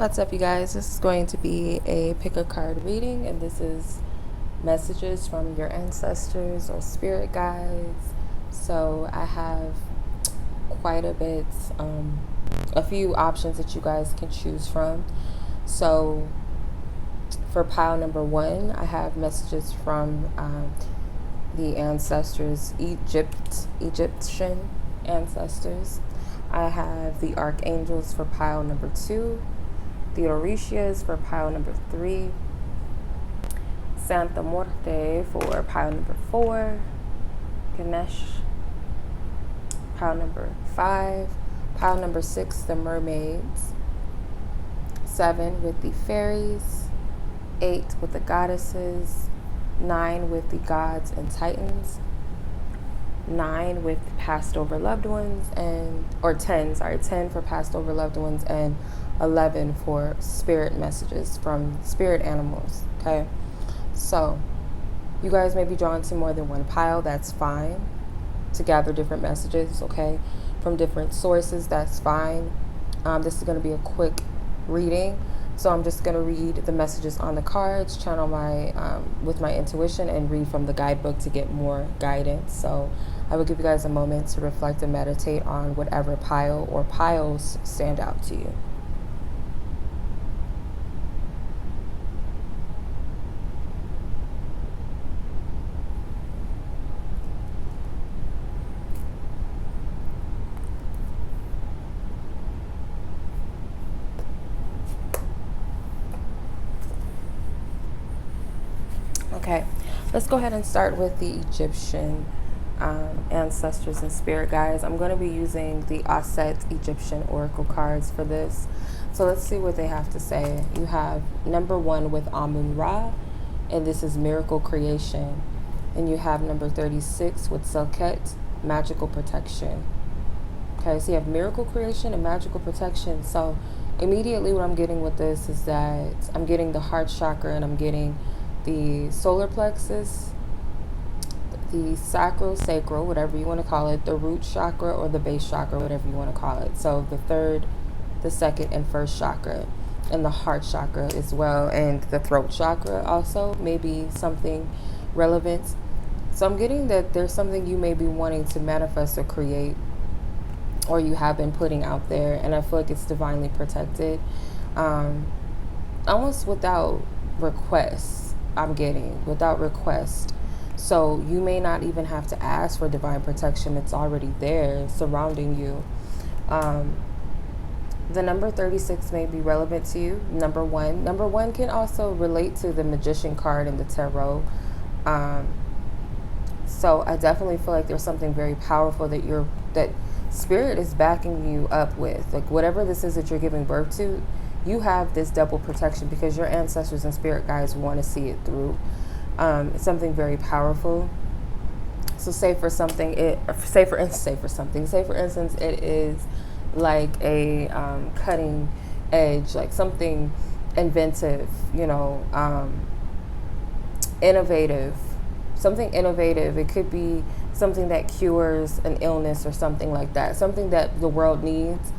What's up, you guys? This is going to be a pick a card reading, and this is messages from your ancestors or spirit guides. So I have quite a bit, a few options that you guys can choose from. So for pile number one, I have messages from the ancestors, Egyptian ancestors. I have the Archangels for pile number two, the Orishas for pile number three, Santa Muerte for pile number four, Ganesha, pile number five, pile number six, the Mermaids, seven with the Fairies, eight with the Goddesses, nine with the Gods and Titans, 9 with passed over loved ones, or 10 for passed over loved ones, and 11 for spirit messages from spirit animals. Okay, so you guys may be drawn to more than one pile. That's fine. To gather different messages, okay, from different sources, that's fine. This is going to be a quick reading, so I'm just going to read the messages on the cards, channel my with my intuition, and read from the guidebook to get more guidance. So I will give you guys a moment to reflect and meditate on whatever pile or piles stand out to you. Okay, let's go ahead and start with the Egyptian ancestors and spirit guides. I'm going to be using the Aset Egyptian oracle cards for this. So let's see what they have to say. You have number one with Amun-Ra, and this is miracle creation. And you have number 36 with Selket, magical protection. Okay, so you have miracle creation and magical protection. So immediately what I'm getting with this is that I'm getting the heart chakra, and I'm getting the solar plexus, the sacral, whatever you want to call it, the root chakra or the base chakra, whatever you want to call it. So the third, the second, and first chakra, and the heart chakra as well, and the throat chakra also, maybe something relevant. So I'm getting that there's something you may be wanting to manifest or create, or you have been putting out there, and I feel like it's divinely protected, almost without request. I'm getting without request. So you may not even have to ask for divine protection. It's already there surrounding you. The number 36 may be relevant to you. Number one can also relate to the magician card in the tarot. So I definitely feel like there's something very powerful that spirit is backing you up with. Like whatever this is that you're giving birth to, you have this double protection because your ancestors and spirit guides want to see it through. It's something very powerful. So say for instance, it is like a cutting edge, like something inventive, innovative, something innovative. It could be something that cures an illness or something like that, something that the world needs.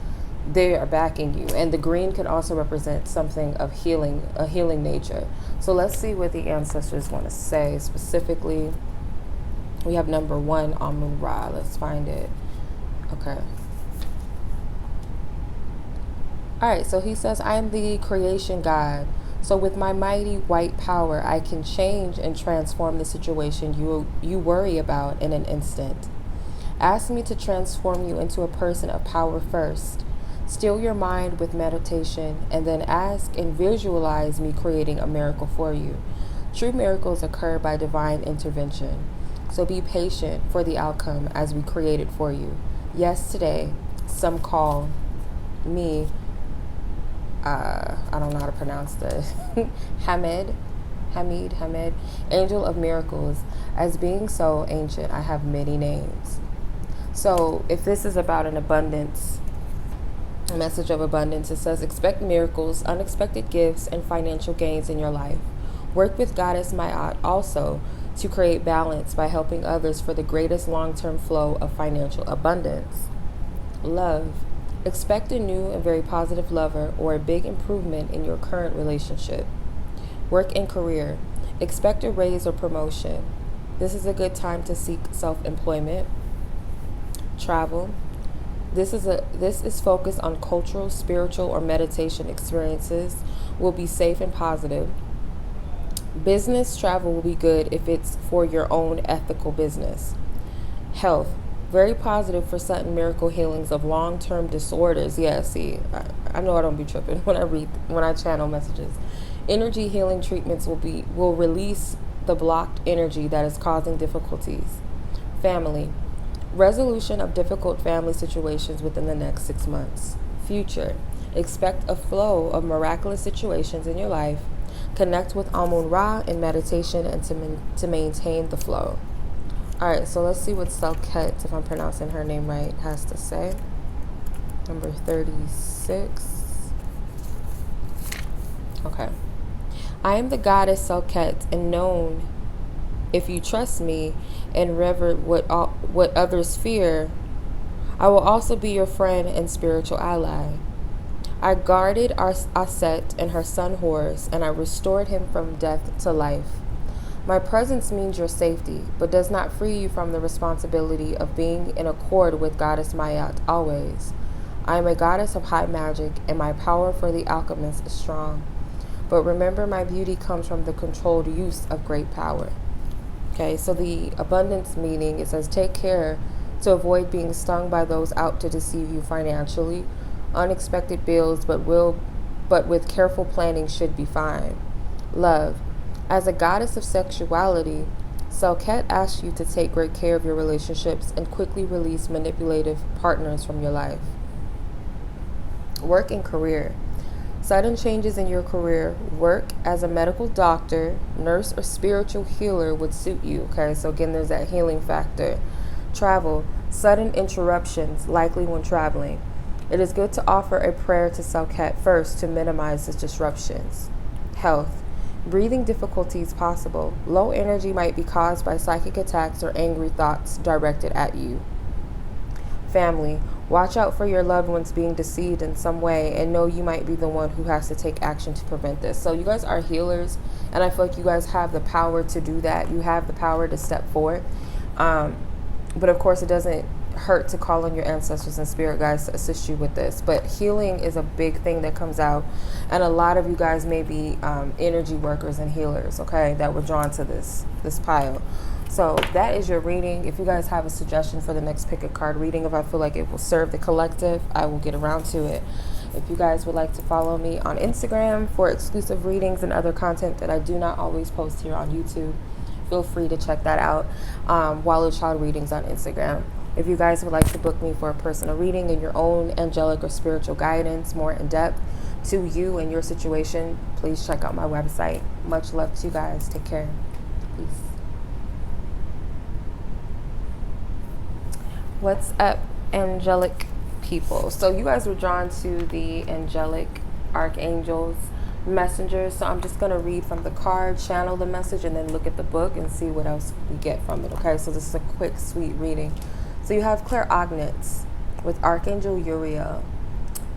They are backing you. And the green can also represent something of healing, a healing nature. So let's see what the ancestors want to say specifically. We have number one, Amun-Ra. Let's find it. Okay. All right, so he says, I am the creation God. So with my mighty white power, I can change and transform the situation you worry about in an instant. Ask me to transform you into a person of power first. Still your mind with meditation, and then ask and visualize me creating a miracle for you. True miracles occur by divine intervention. So be patient for the outcome as we create it for you. Yes, today, some call me, I don't know how to pronounce this, Hamid, angel of miracles. As being so ancient, I have many names. So if this is about an abundance, a message of abundance, it says, expect miracles, unexpected gifts, and financial gains in your life. Work with Goddess Ma'at also to create balance by helping others for the greatest long-term flow of financial abundance. Love. Expect a new and very positive lover or a big improvement in your current relationship. Work and career. Expect a raise or promotion. This is a good time to seek self-employment. Travel. This is focused on cultural, spiritual, or meditation experiences. Will be safe and positive. Business travel will be good if it's for your own ethical business. Health. Very positive for sudden miracle healings of long-term disorders. Yeah, see, I know I don't be tripping when I channel messages. Energy healing treatments will release the blocked energy that is causing difficulties. Family. Resolution of difficult family situations within the next 6 months. Future. Expect a flow of miraculous situations in your life. Connect with Amun-Ra in meditation and to maintain the flow. Alright, so let's see what Selket, if I'm pronouncing her name right, has to say. Number 36. Okay. I am the goddess Selket, and known, if you trust me and revere what others fear, I will also be your friend and spiritual ally. I guarded Aset and her son Horus, and I restored him from death to life. My presence means your safety, but does not free you from the responsibility of being in accord with Goddess Mayat always. I am a goddess of high magic, and my power for the alchemist is strong. But remember, my beauty comes from the controlled use of great power. Okay, so the abundance meaning, it says, take care to avoid being stung by those out to deceive you financially. Unexpected bills, but with careful planning should be fine. Love. As a goddess of sexuality, Selket asks you to take great care of your relationships and quickly release manipulative partners from your life. Work and career. Sudden changes in your career. Work as a medical doctor, nurse, or spiritual healer would suit you. Okay, so again, there's that healing factor. Travel. Sudden interruptions, likely when traveling. It is good to offer a prayer to Selket first to minimize the disruptions. Health. Breathing difficulties possible. Low energy might be caused by psychic attacks or angry thoughts directed at you. Family. Watch out for your loved ones being deceived in some way, and know you might be the one who has to take action to prevent this. So you guys are healers, and I feel like you guys have the power to do that. You have the power to step forward. But of course, it doesn't hurt to call on your ancestors and spirit guides to assist you with this. But healing is a big thing that comes out, and a lot of you guys may be energy workers and healers, okay, that were drawn to this pile. So that is your reading. If you guys have a suggestion for the next pick a card reading, if I feel like it will serve the collective, I will get around to it. If you guys would like to follow me on Instagram for exclusive readings and other content that I do not always post here on YouTube, feel free to check that out. Walu Child Readings on Instagram. If you guys would like to book me for a personal reading and your own angelic or spiritual guidance, more in depth to you and your situation, please check out my website. Much love to you guys. Take care. Peace. What's up, angelic people? So you guys were drawn to the angelic archangels, messengers. So I'm just going to read from the card, channel the message, and then look at the book and see what else we get from it. Okay, so this is a quick, sweet reading. So you have clairaudience with Archangel Uriel.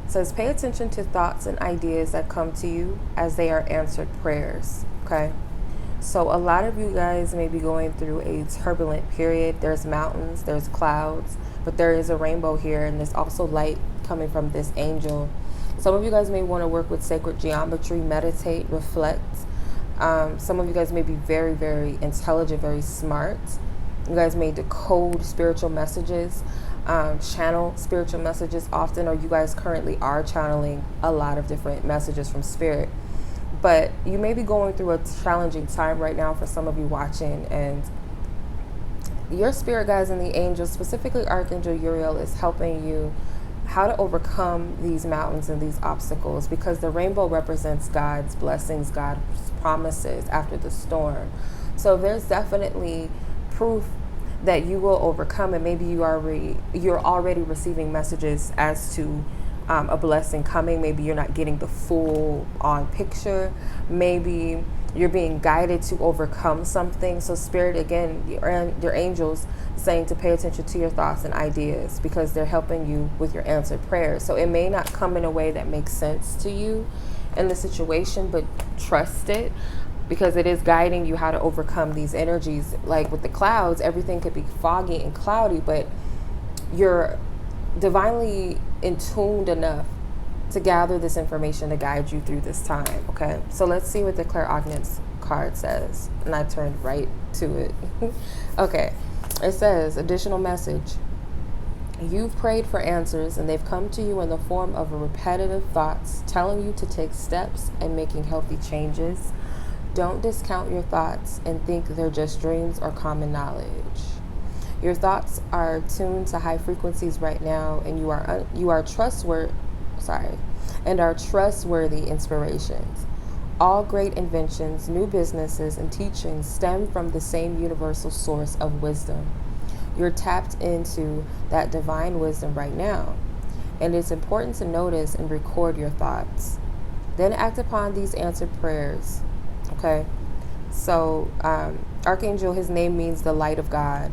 It says, pay attention to thoughts and ideas that come to you as they are answered prayers. Okay. So a lot of you guys may be going through a turbulent period. There's mountains, there's clouds, but there is a rainbow here, and there's also light coming from this angel. Some of you guys may want to work with sacred geometry, meditate, reflect. Some of you guys may be very, very intelligent, very smart. You guys may decode spiritual messages, channel spiritual messages often, or you guys currently are channeling a lot of different messages from spirit. But you may be going through a challenging time right now for some of you watching, and your spirit guides and the angels, specifically Archangel Uriel, is helping you how to overcome these mountains and these obstacles, because the rainbow represents God's blessings, God's promises after the storm. So there's definitely proof that you will overcome, and maybe you're already receiving messages as to a blessing coming. Maybe you're not getting the full on picture. Maybe you're being guided to overcome something. So Spirit, again, your angels saying to pay attention to your thoughts and ideas, because they're helping you with your answered prayers. So it may not come in a way that makes sense to you in the situation, but trust it, because it is guiding you how to overcome these energies. Like with the clouds, everything could be foggy and cloudy, but you're divinely in tuned enough to gather this information to guide you through this time. Okay, so let's see what the clairaudience card says. And I turned right to it. Okay, it says, additional message. You've prayed for answers, and they've come to you in the form of repetitive thoughts telling you to take steps and making healthy changes. Don't discount your thoughts and think they're just dreams or common knowledge. Your thoughts are tuned to high frequencies right now, and you are trustworthy inspirations. All great inventions, new businesses, and teachings stem from the same universal source of wisdom. You're tapped into that divine wisdom right now, and it's important to notice and record your thoughts. Then act upon these answered prayers. Okay, so Archangel, his name means the light of God.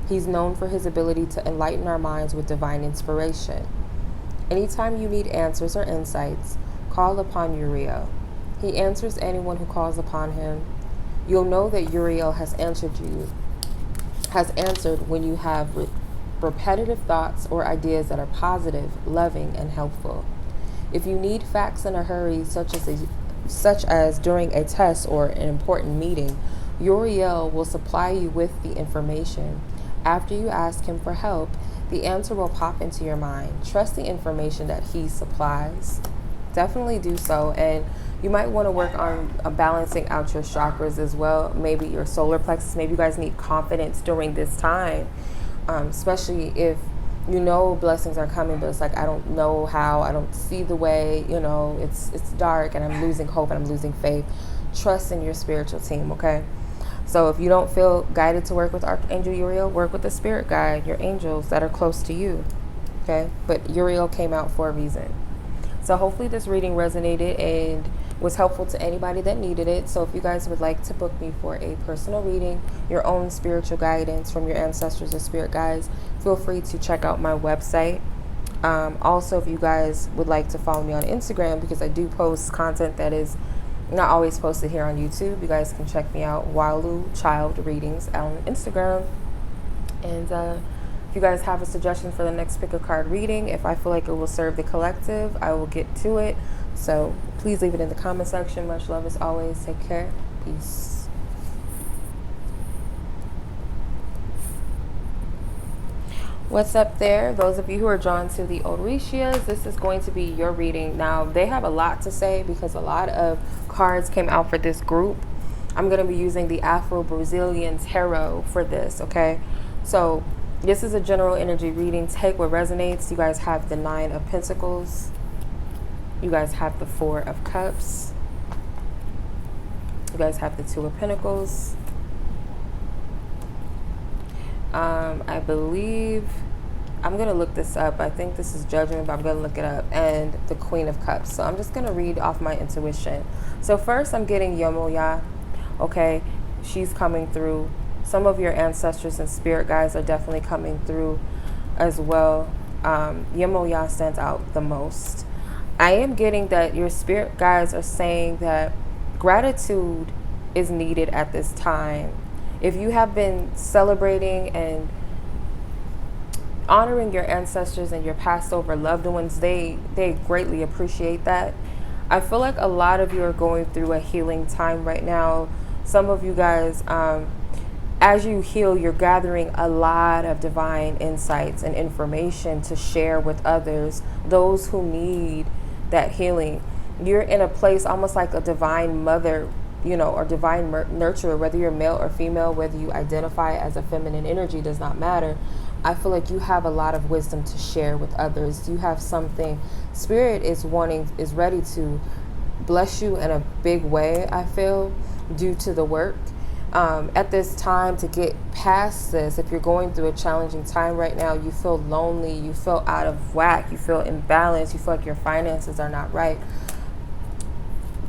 He's known for his ability to enlighten our minds with divine inspiration. Anytime you need answers or insights, call upon Uriel. He answers anyone who calls upon him. You'll know that Uriel has answered when you have repetitive thoughts or ideas that are positive, loving, and helpful. If you need facts in a hurry, such as during a test or an important meeting, Uriel will supply you with the information. After you ask him for help, the answer will pop into your mind. Trust the information that he supplies. Definitely do so. And you might want to work on balancing out your chakras as well. Maybe your solar plexus. Maybe you guys need confidence during this time, especially if you know blessings are coming, but it's like, I don't know how, I don't see the way, it's dark and I'm losing hope and I'm losing faith. Trust in your spiritual team, okay? So if you don't feel guided to work with Archangel Uriel, work with the spirit guide, your angels that are close to you, okay? But Uriel came out for a reason. So hopefully this reading resonated and was helpful to anybody that needed it. So if you guys would like to book me for a personal reading, your own spiritual guidance from your ancestors or spirit guides, feel free to check out my website. Also, if you guys would like to follow me on Instagram, because I do post content that is not always posted here on YouTube, you guys can check me out, Walu Child Readings, on Instagram. And if you guys have a suggestion for the next pick a card reading, if I feel like it will serve the collective, I will get to it. So please leave it in the comment section. Much love as always. Take care. Peace. What's up there? Those of you who are drawn to the Orishas, this is going to be your reading. Now, they have a lot to say because a lot of cards came out for this group. I'm going to be using the Afro-Brazilian Tarot for this, okay? So this is a general energy reading. Take what resonates. You guys have the 9 of Pentacles. You guys have the 4 of Cups. You guys have the 2 of Pentacles. I believe, I'm going to look this up. I think this is Judgment, but I'm going to look it up. And the Queen of Cups. So I'm just going to read off my intuition. So first I'm getting Yemoya. Okay, she's coming through. Some of your ancestors and spirit guides are definitely coming through as well. Yemoya stands out the most. I am getting that your spirit guides are saying that gratitude is needed at this time. If you have been celebrating and honoring your ancestors and your passed over loved ones, they greatly appreciate that. I feel like a lot of you are going through a healing time right now. Some of you guys, as you heal, you're gathering a lot of divine insights and information to share with others, those who need that healing. You're in a place almost like a divine mother, or divine nurturer, whether you're male or female, whether you identify as a feminine energy, does not matter. I feel like you have a lot of wisdom to share with others. You have something, Spirit is ready to bless you in a big way, I feel, due to the work. At this time, to get past this, if you're going through a challenging time right now, you feel lonely, you feel out of whack, you feel imbalanced, you feel like your finances are not right,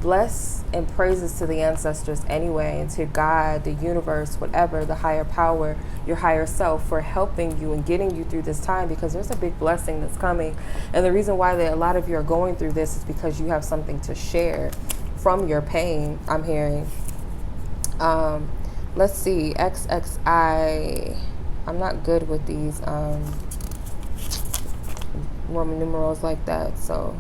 bless and praises to the ancestors anyway, and to God, the universe, whatever, the higher power, your higher self, for helping you and getting you through this time, because there's a big blessing that's coming. And the reason why a lot of you are going through this is because you have something to share from your pain, I'm hearing. Let's see, XXI. I'm not good with these Roman numerals like that, so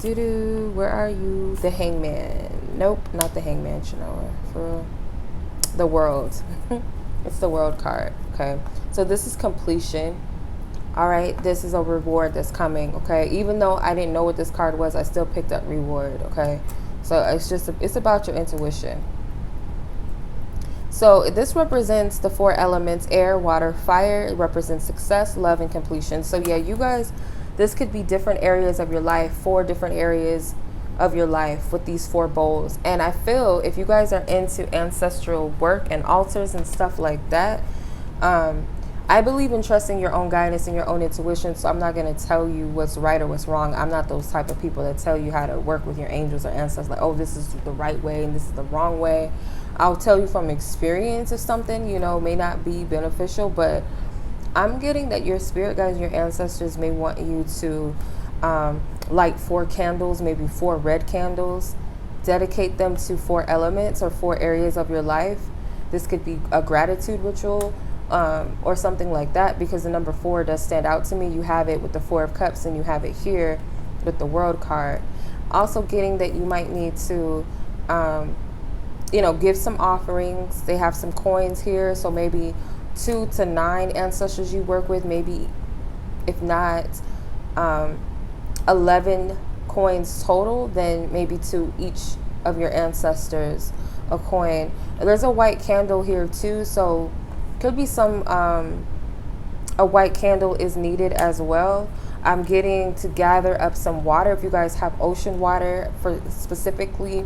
where are you? The Hangman. Nope, not the Hangman, Chenoa. For the World. It's the World card. Okay, so this is completion. All right, this is a reward that's coming. Okay, even though I didn't know what this card was, I still picked up reward. Okay, so it's about your intuition. So this represents the 4 elements: air, water, fire. It represents success, love, and completion. So yeah, you guys, this could be different areas of your life, 4 different areas of your life with these 4 bowls. And I feel if you guys are into ancestral work and altars and stuff like that, I believe in trusting your own guidance and your own intuition. So I'm not going to tell you what's right or what's wrong. I'm not those type of people that tell you how to work with your angels or ancestors, like, oh, this is the right way and this is the wrong way. I'll tell you from experience if something, may not be beneficial, but I'm getting that your spirit guides, your ancestors may want you to light 4 candles, maybe 4 red candles, dedicate them to 4 elements or 4 areas of your life. This could be a gratitude ritual or something like that, because the number 4 does stand out to me. You have it with the 4 of Cups and you have it here with the World card. Also getting that you might need to give some offerings. They have some coins here, so maybe 2 to 9 ancestors you work with, maybe if not 11 coins total, then maybe to each of your ancestors a coin. There's a white candle here too, so could be some a white candle is needed as well. I'm getting to gather up some water. If you guys have ocean water for specifically,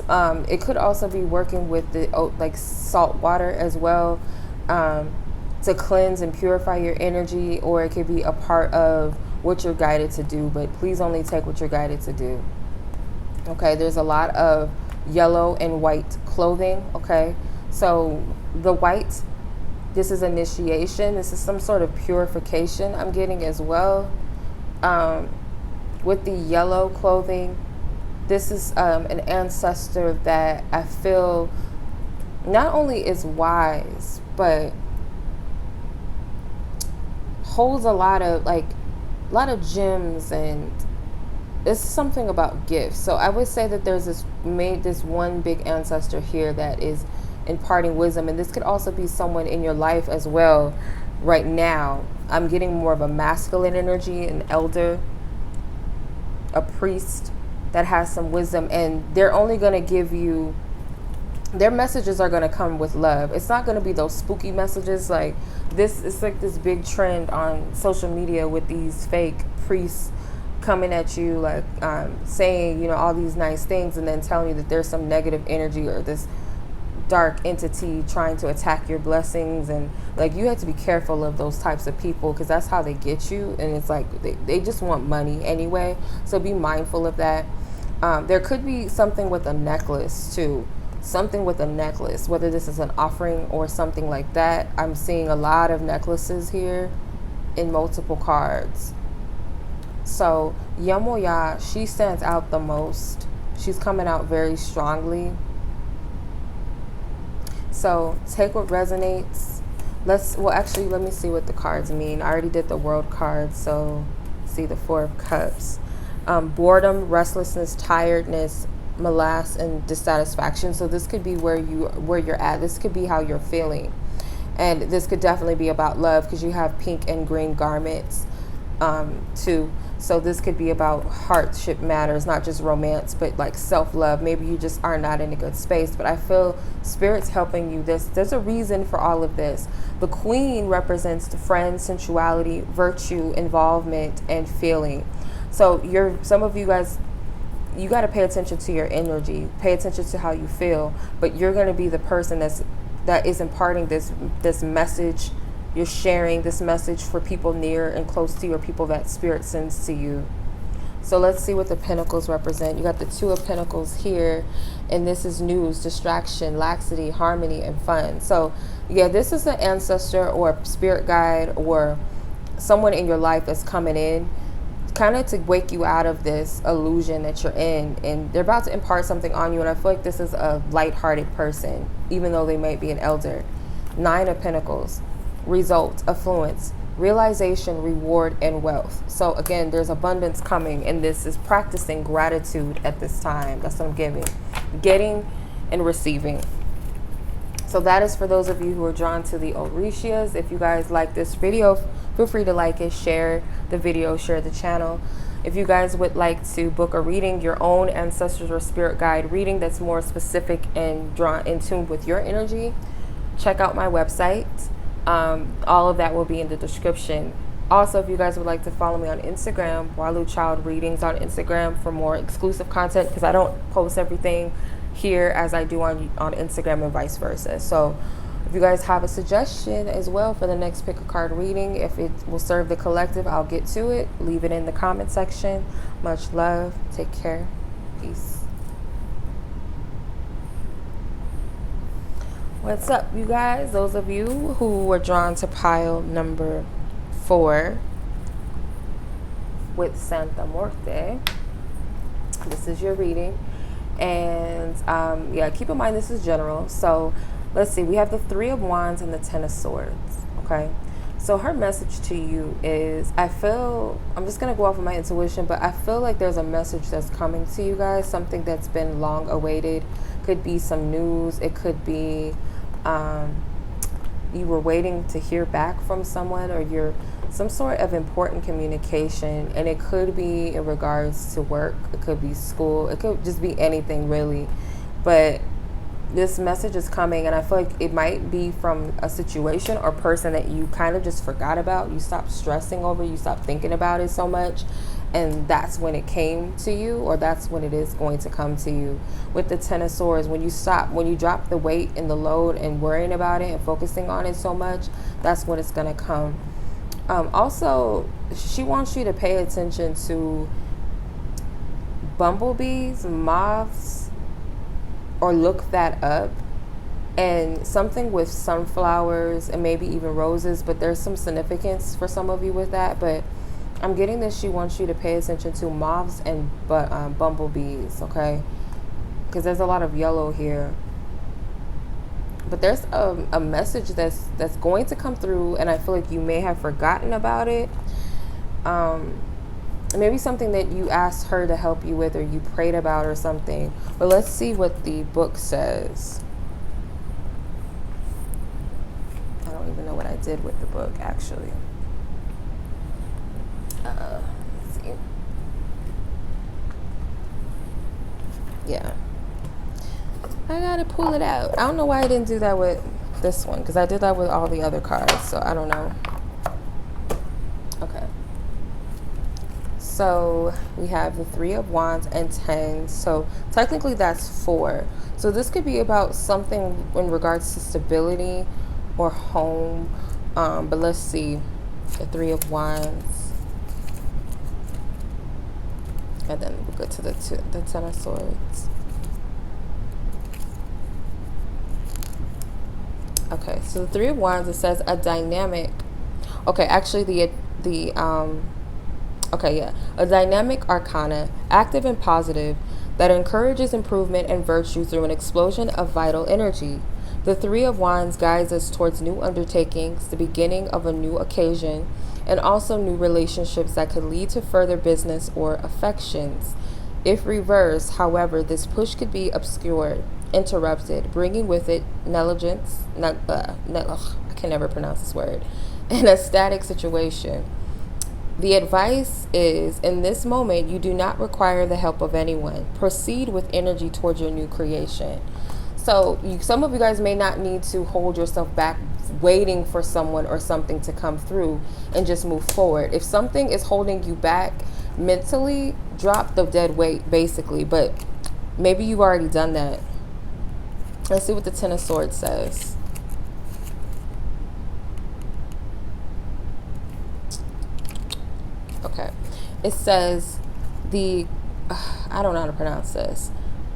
it could also be working with the like salt water as well, to cleanse and purify your energy, or it could be a part of what you're guided to do, but please only take what you're guided to do. Okay, there's a lot of yellow and white clothing. Okay, so the white, this is initiation, this is some sort of purification I'm getting as well. With the yellow clothing, this is an ancestor that I feel not only is wise, but holds a lot of gems, and it's something about gifts. So I would say that there's this one big ancestor here that is imparting wisdom, and this could also be someone in your life as well right now. I'm getting more of a masculine energy, an elder, a priest that has some wisdom, and they're only going to give you, their messages are going to come with love. It's not going to be those spooky messages like this. It's like this big trend on social media with these fake priests coming at you, like saying, all these nice things, and then telling you that there's some negative energy or this dark entity trying to attack your blessings. And like, you have to be careful of those types of people, because that's how they get you, and it's like they just want money anyway, so be mindful of that. There could be something with a necklace too, something with a necklace, whether this is an offering or something like that. I'm seeing a lot of necklaces here in multiple cards. So Yamoya, she stands out the most. She's coming out very strongly. So take what resonates. Let me see what the cards mean. I already did the World card, so see the 4 of Cups. Boredom, restlessness, tiredness, morass, and dissatisfaction. So this could be where you're at. This could be how you're feeling, and this could definitely be about love, because you have pink and green garments too. So this could be about heartship matters, not just romance, but like self-love. Maybe you just are not in a good space, but I feel Spirit's helping you. There's a reason for all of this. The Queen represents the friend, sensuality, virtue, involvement, and feeling. So some of you guys you got to pay attention to your energy, pay attention to how you feel, but you're going to be the person that is imparting this message. You're sharing this message for people near and close to you, or people that spirit sends to you. So let's see what the pentacles represent. You got the Two of Pentacles here, and this is news, distraction, laxity, harmony, and fun. So yeah, this is an ancestor or spirit guide or someone in your life that's coming in kind of to wake you out of this illusion that you're in, and they're about to impart something on you. And I feel like this is a lighthearted person, even though they might be an elder. Nine of Pentacles, result, affluence, realization, reward, and wealth. So again, there's abundance coming, and this is practicing gratitude at this time. That's what I'm getting and receiving. So that is for those of you who are drawn to the Orishas. If you guys like this video, feel free to like it, share the video, share the channel. If you guys would like to book a reading, your own ancestors or spirit guide reading that's more specific and drawn in tune with your energy, check out my website. All of that will be in the description. Also, if you guys would like to follow me on Instagram, Walu Child Readings on Instagram for more exclusive content, because I don't post everything here as I do on Instagram and vice versa. So if you guys have a suggestion as well for the next pick a card reading, if it will serve the collective, I'll get to it. Leave it in the comment section. Much love. Take care. Peace. What's up, you guys? Those of you who were drawn to pile number 4 with Santa Muerte, this is your reading. And yeah, keep in mind this is general. So let's see, we have the Three of Wands and the Ten of Swords. Okay, so her message to you is, I'm just gonna go off of my intuition, but I feel like there's a message that's coming to you guys, something that's been long awaited. Could be some news, it could be you were waiting to hear back from someone, or you're some sort of important communication, and it could be in regards to work, it could be school, it could just be anything really. But this message is coming, and I feel like it might be from a situation or person that you kind of just forgot about. You stopped stressing over, you stopped thinking about it so much, and that's when it came to you, or that's when it is going to come to you. With the Ten of Swords, when you drop the weight and the load and worrying about it and focusing on it so much, that's when it's going to come. Also, she wants you to pay attention to bumblebees, moths, or look that up, and something with sunflowers and maybe even roses, but there's some significance for some of you with that. But I'm getting this, she wants you to pay attention to moths and bumblebees, okay? Because there's a lot of yellow here. But there's a message that's going to come through, and I feel like you may have forgotten about it. Maybe something that you asked her to help you with, or you prayed about, or something. But let's see what the book says. I don't even know what I did with the book, actually. Let's see. Yeah. I gotta pull it out. I don't know why I didn't do that with this one, because I did that with all the other cards, so I don't know. Okay. So we have the Three of Wands and 10. So technically that's 4. So this could be about something in regards to stability or home. But let's see. The Three of Wands. And then we'll go to the Ten of Swords. Okay, so the Three of Wands, it says a dynamic. Okay, actually a dynamic arcana, active and positive, that encourages improvement and virtue through an explosion of vital energy. The Three of Wands guides us towards new undertakings, the beginning of a new occasion, and also new relationships that could lead to further business or affections. If reversed, however, this push could be obscured, interrupted, bringing with it negligence, I can never pronounce this word, in a static situation. The advice is, in this moment, you do not require the help of anyone. Proceed with energy towards your new creation. So some of you guys may not need to hold yourself back waiting for someone or something to come through, and just move forward. If something is holding you back mentally drop the dead weight, basically. But maybe you've already done that. Let's see what the Ten of Swords says. Okay. It says I don't know how to pronounce this.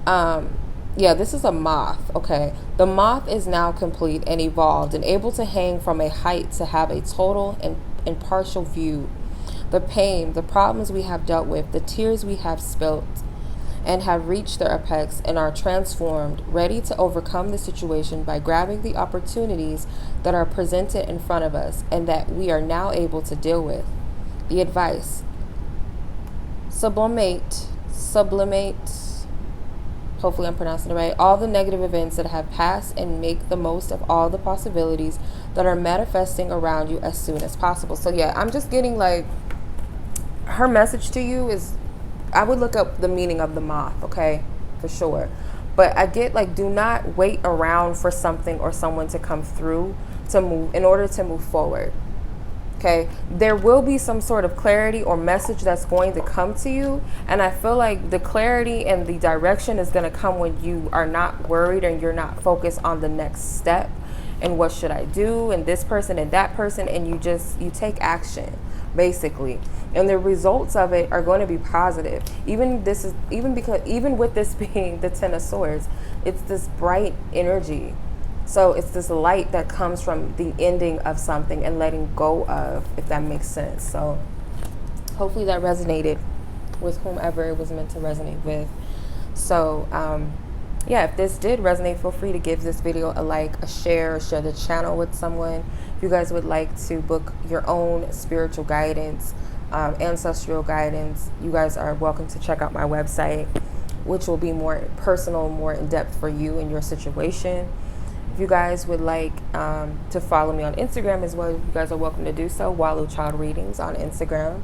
Yeah, this is a moth. Okay. The moth is now complete and evolved and able to hang from a height to have a total and impartial view. The pain, the problems we have dealt with, the tears we have spilt, and have reached their apex and are transformed, ready to overcome the situation by grabbing the opportunities that are presented in front of us and that we are now able to deal with. The advice: sublimate, hopefully I'm pronouncing it right, all the negative events that have passed and make the most of all the possibilities that are manifesting around you as soon as possible. So yeah, I'm just getting like, her message to you is, I would look up the meaning of the moth, okay, for sure. But I get like, do not wait around for something or someone to come through to move in order to move forward. Okay, there will be some sort of clarity or message that's going to come to you. And I feel like the clarity and the direction is going to come when you are not worried and you're not focused on the next step and what should I do and this person and that person, and you take action, basically. And the results of it are going to be positive. Even with this being the Ten of Swords, it's this bright energy. So it's this light that comes from the ending of something and letting go of, if that makes sense. So hopefully that resonated with whomever it was meant to resonate with. So yeah, if this did resonate, feel free to give this video a like, a share, or share the channel with someone. If you guys would like to book your own spiritual guidance, ancestral guidance, you guys are welcome to check out my website, which will be more personal, more in-depth for you and your situation. If you guys would like to follow me on Instagram as well, you guys are welcome to do so. Walu Child Readings on Instagram.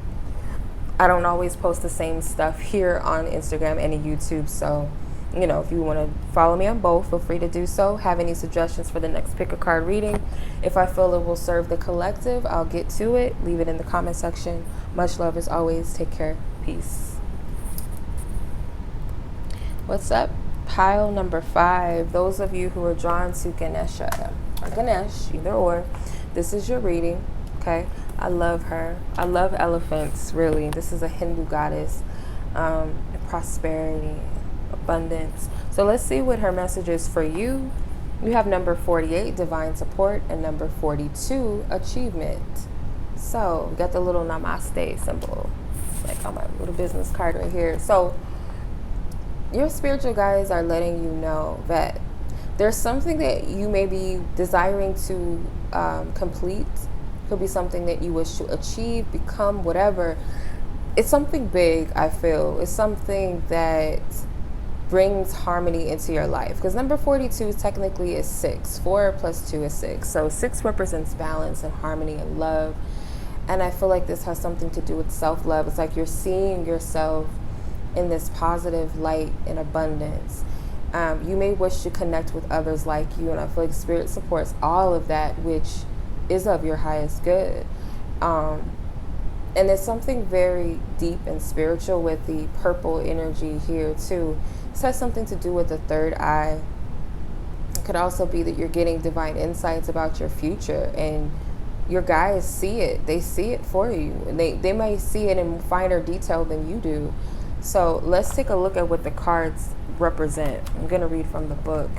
I don't always post the same stuff here on Instagram and YouTube, so you know, if you want to follow me on both, feel free to do so. Have any suggestions for the next pick a card reading? If I feel it will serve the collective, I'll get to it. Leave it in the comment section. Much love as always. Take care. Peace. What's up? Pile number 5. Those of you who are drawn to Ganesha or Ganesh, either or, this is your reading. Okay, I love her. I love elephants, really. This is a Hindu goddess, prosperity, abundance. So let's see what her message is for you. You have number 48, divine support, and number 42, achievement. So we got the little namaste symbol, like on my little business card right here. So your spiritual guides are letting you know that there's something that you may be desiring to complete. Could be something that you wish to achieve, become, whatever. It's something big, I feel. It's something that brings harmony into your life. Because number 42 technically is 6. 4 plus 2 is 6. So 6 represents balance and harmony and love. And I feel like this has something to do with self-love. It's like you're seeing yourself in this positive light and abundance. You may wish to connect with others like you, and I feel like Spirit supports all of that, which is of your highest good. And there's something very deep and spiritual with the purple energy here too. This has something to do with the third eye. It could also be that you're getting divine insights about your future, and your guides see it. They see it for you. And they may see it in finer detail than you do. So let's take a look at what the cards represent. I'm going to read from the book.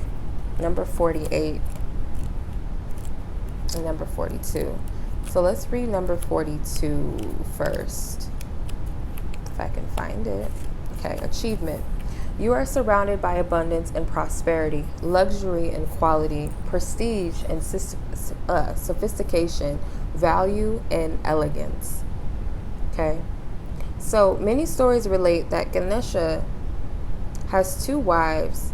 Number 48 and number 42. So let's read number 42 first, if I can find it. Okay, achievement. You are surrounded by abundance and prosperity, luxury and quality, prestige and sophistication, value and elegance. Okay. So many stories relate that Ganesha has 2 wives,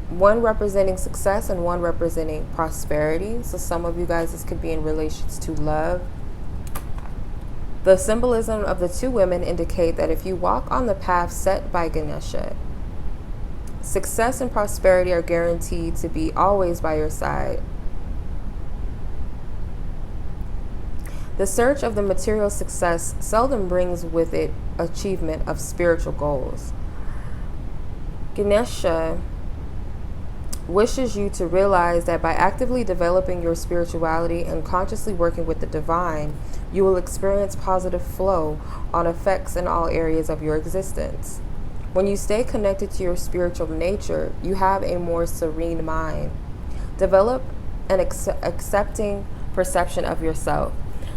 one representing success and one representing prosperity. So some of you guys, this could be in relations to love. The symbolism of the 2 women indicate that if you walk on the path set by Ganesha, success and prosperity are guaranteed to be always by your side. The search of the material success seldom brings with it achievement of spiritual goals. Ganesha wishes you to realize that by actively developing your spirituality and consciously working with the divine, you will experience positive flow on effects in all areas of your existence. When you stay connected to your spiritual nature, you have a more serene mind. Develop an accepting perception of yourself.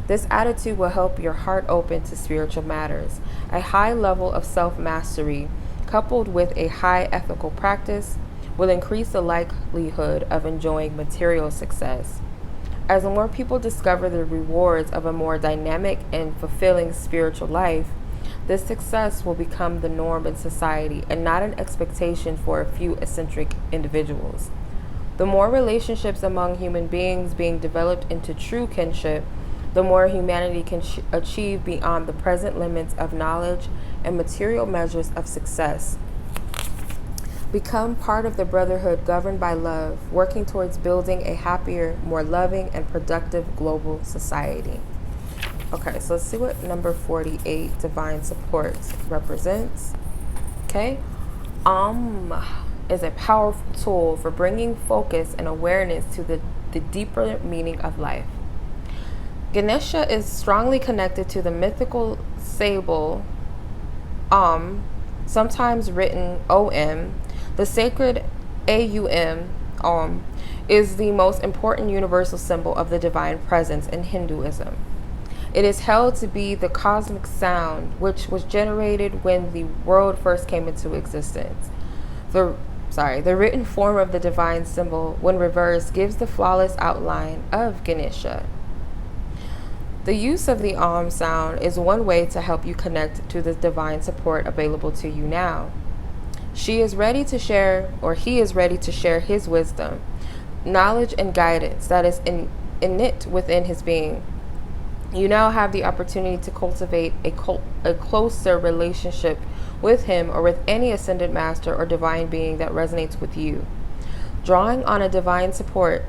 This attitude will help your heart open to spiritual matters. A high level of self-mastery, coupled with a high ethical practice, will increase the likelihood of enjoying material success. As more people discover the rewards of a more dynamic and fulfilling spiritual life, this success will become the norm in society and not an expectation for a few eccentric individuals. The more relationships among human beings being developed into true kinship, the more humanity can achieve beyond the present limits of knowledge and material measures of success. Become part of the brotherhood governed by love, working towards building a happier, more loving, and productive global society. Okay, so let's see what number 48, divine support, represents. Okay, is a powerful tool for bringing focus and awareness to the deeper meaning of life. Ganesha is strongly connected to the mythical sable, sometimes written Om. The sacred Aum, is the most important universal symbol of the divine presence in Hinduism. It is held to be the cosmic sound which was generated when the world first came into existence. The written form of the divine symbol, when reversed, gives the flawless outline of Ganesha. The use of the Om sound is one way to help you connect to the divine support available to you now. She is ready to share, or he is ready to share his wisdom, knowledge, and guidance that is innate within his being. You now have the opportunity to cultivate a closer relationship with him or with any ascended master or divine being that resonates with you. Drawing on a divine support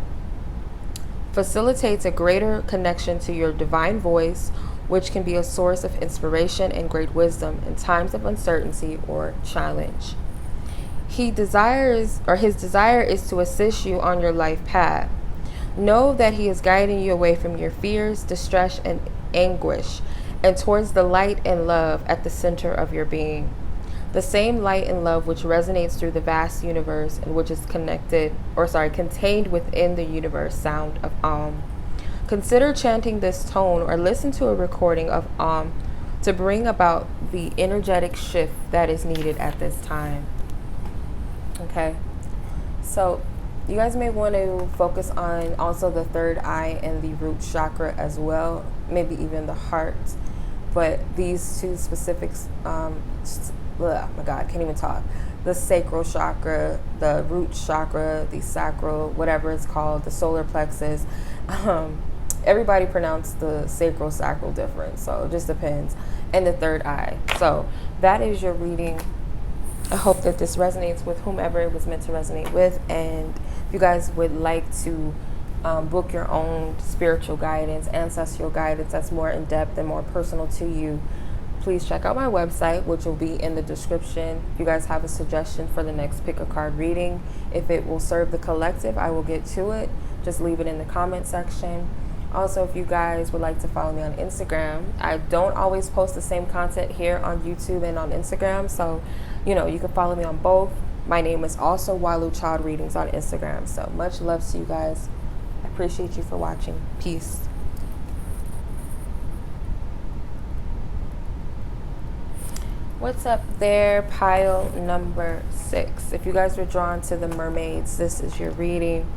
facilitates a greater connection to your divine voice, which can be a source of inspiration and great wisdom in times of uncertainty or challenge. His desire is to assist you on your life path. Know that he is guiding you away from your fears, distress, and anguish, and towards the light and love at the center of your being. The same light and love which resonates through the vast universe and which is contained within the universe sound of Om. Consider chanting this tone or listen to a recording of Om to bring about the energetic shift that is needed at this time. Okay, so you guys may want to focus on also the third eye and the root chakra as well, maybe even the heart. But these two specifics, oh my God, can't even talk. The sacral chakra, the root chakra, the sacral, whatever it's called, the solar plexus. Everybody pronounced the sacral different, so it just depends. And the third eye. So that is your reading. I hope that this resonates with whomever it was meant to resonate with. And if you guys would like to book your own spiritual guidance, ancestral guidance that's more in-depth and more personal to you, please check out my website, which will be in the description. If you guys have a suggestion for the next pick a card reading, if it will serve the collective, I will get to it. Just leave it in the comment section. Also, if you guys would like to follow me on Instagram, I don't always post the same content here on YouTube and on Instagram, so you can follow me on both. My name is also Walu Child Readings on Instagram. So much love to you guys. I appreciate you for watching. Peace. What's up there, pile number 6? If you guys were drawn to the Mermaids, this is your reading.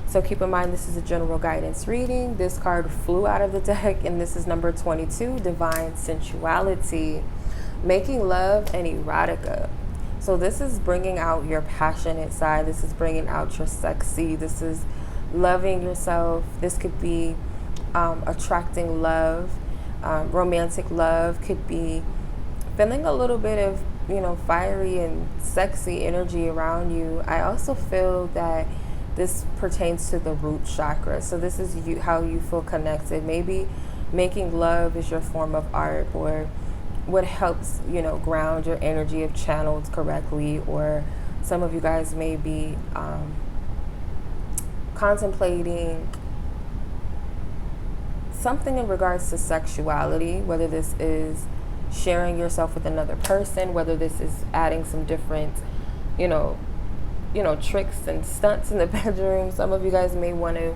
So keep in mind, this is a general guidance reading. This card flew out of the deck, and this is number 22, Divine Sensuality, making love and erotica. So this is bringing out your passionate side. This is bringing out your sexy. This is loving yourself. This could be attracting love. Romantic love could be feeling a little bit of, fiery and sexy energy around you. I also feel that this pertains to the root chakra. So this is how you feel connected. Maybe making love is your form of art, or what helps, ground your energy if channeled correctly. Or some of you guys may be contemplating something in regards to sexuality, whether this is sharing yourself with another person, whether this is adding some different, tricks and stunts in the bedroom. Some of you guys may want to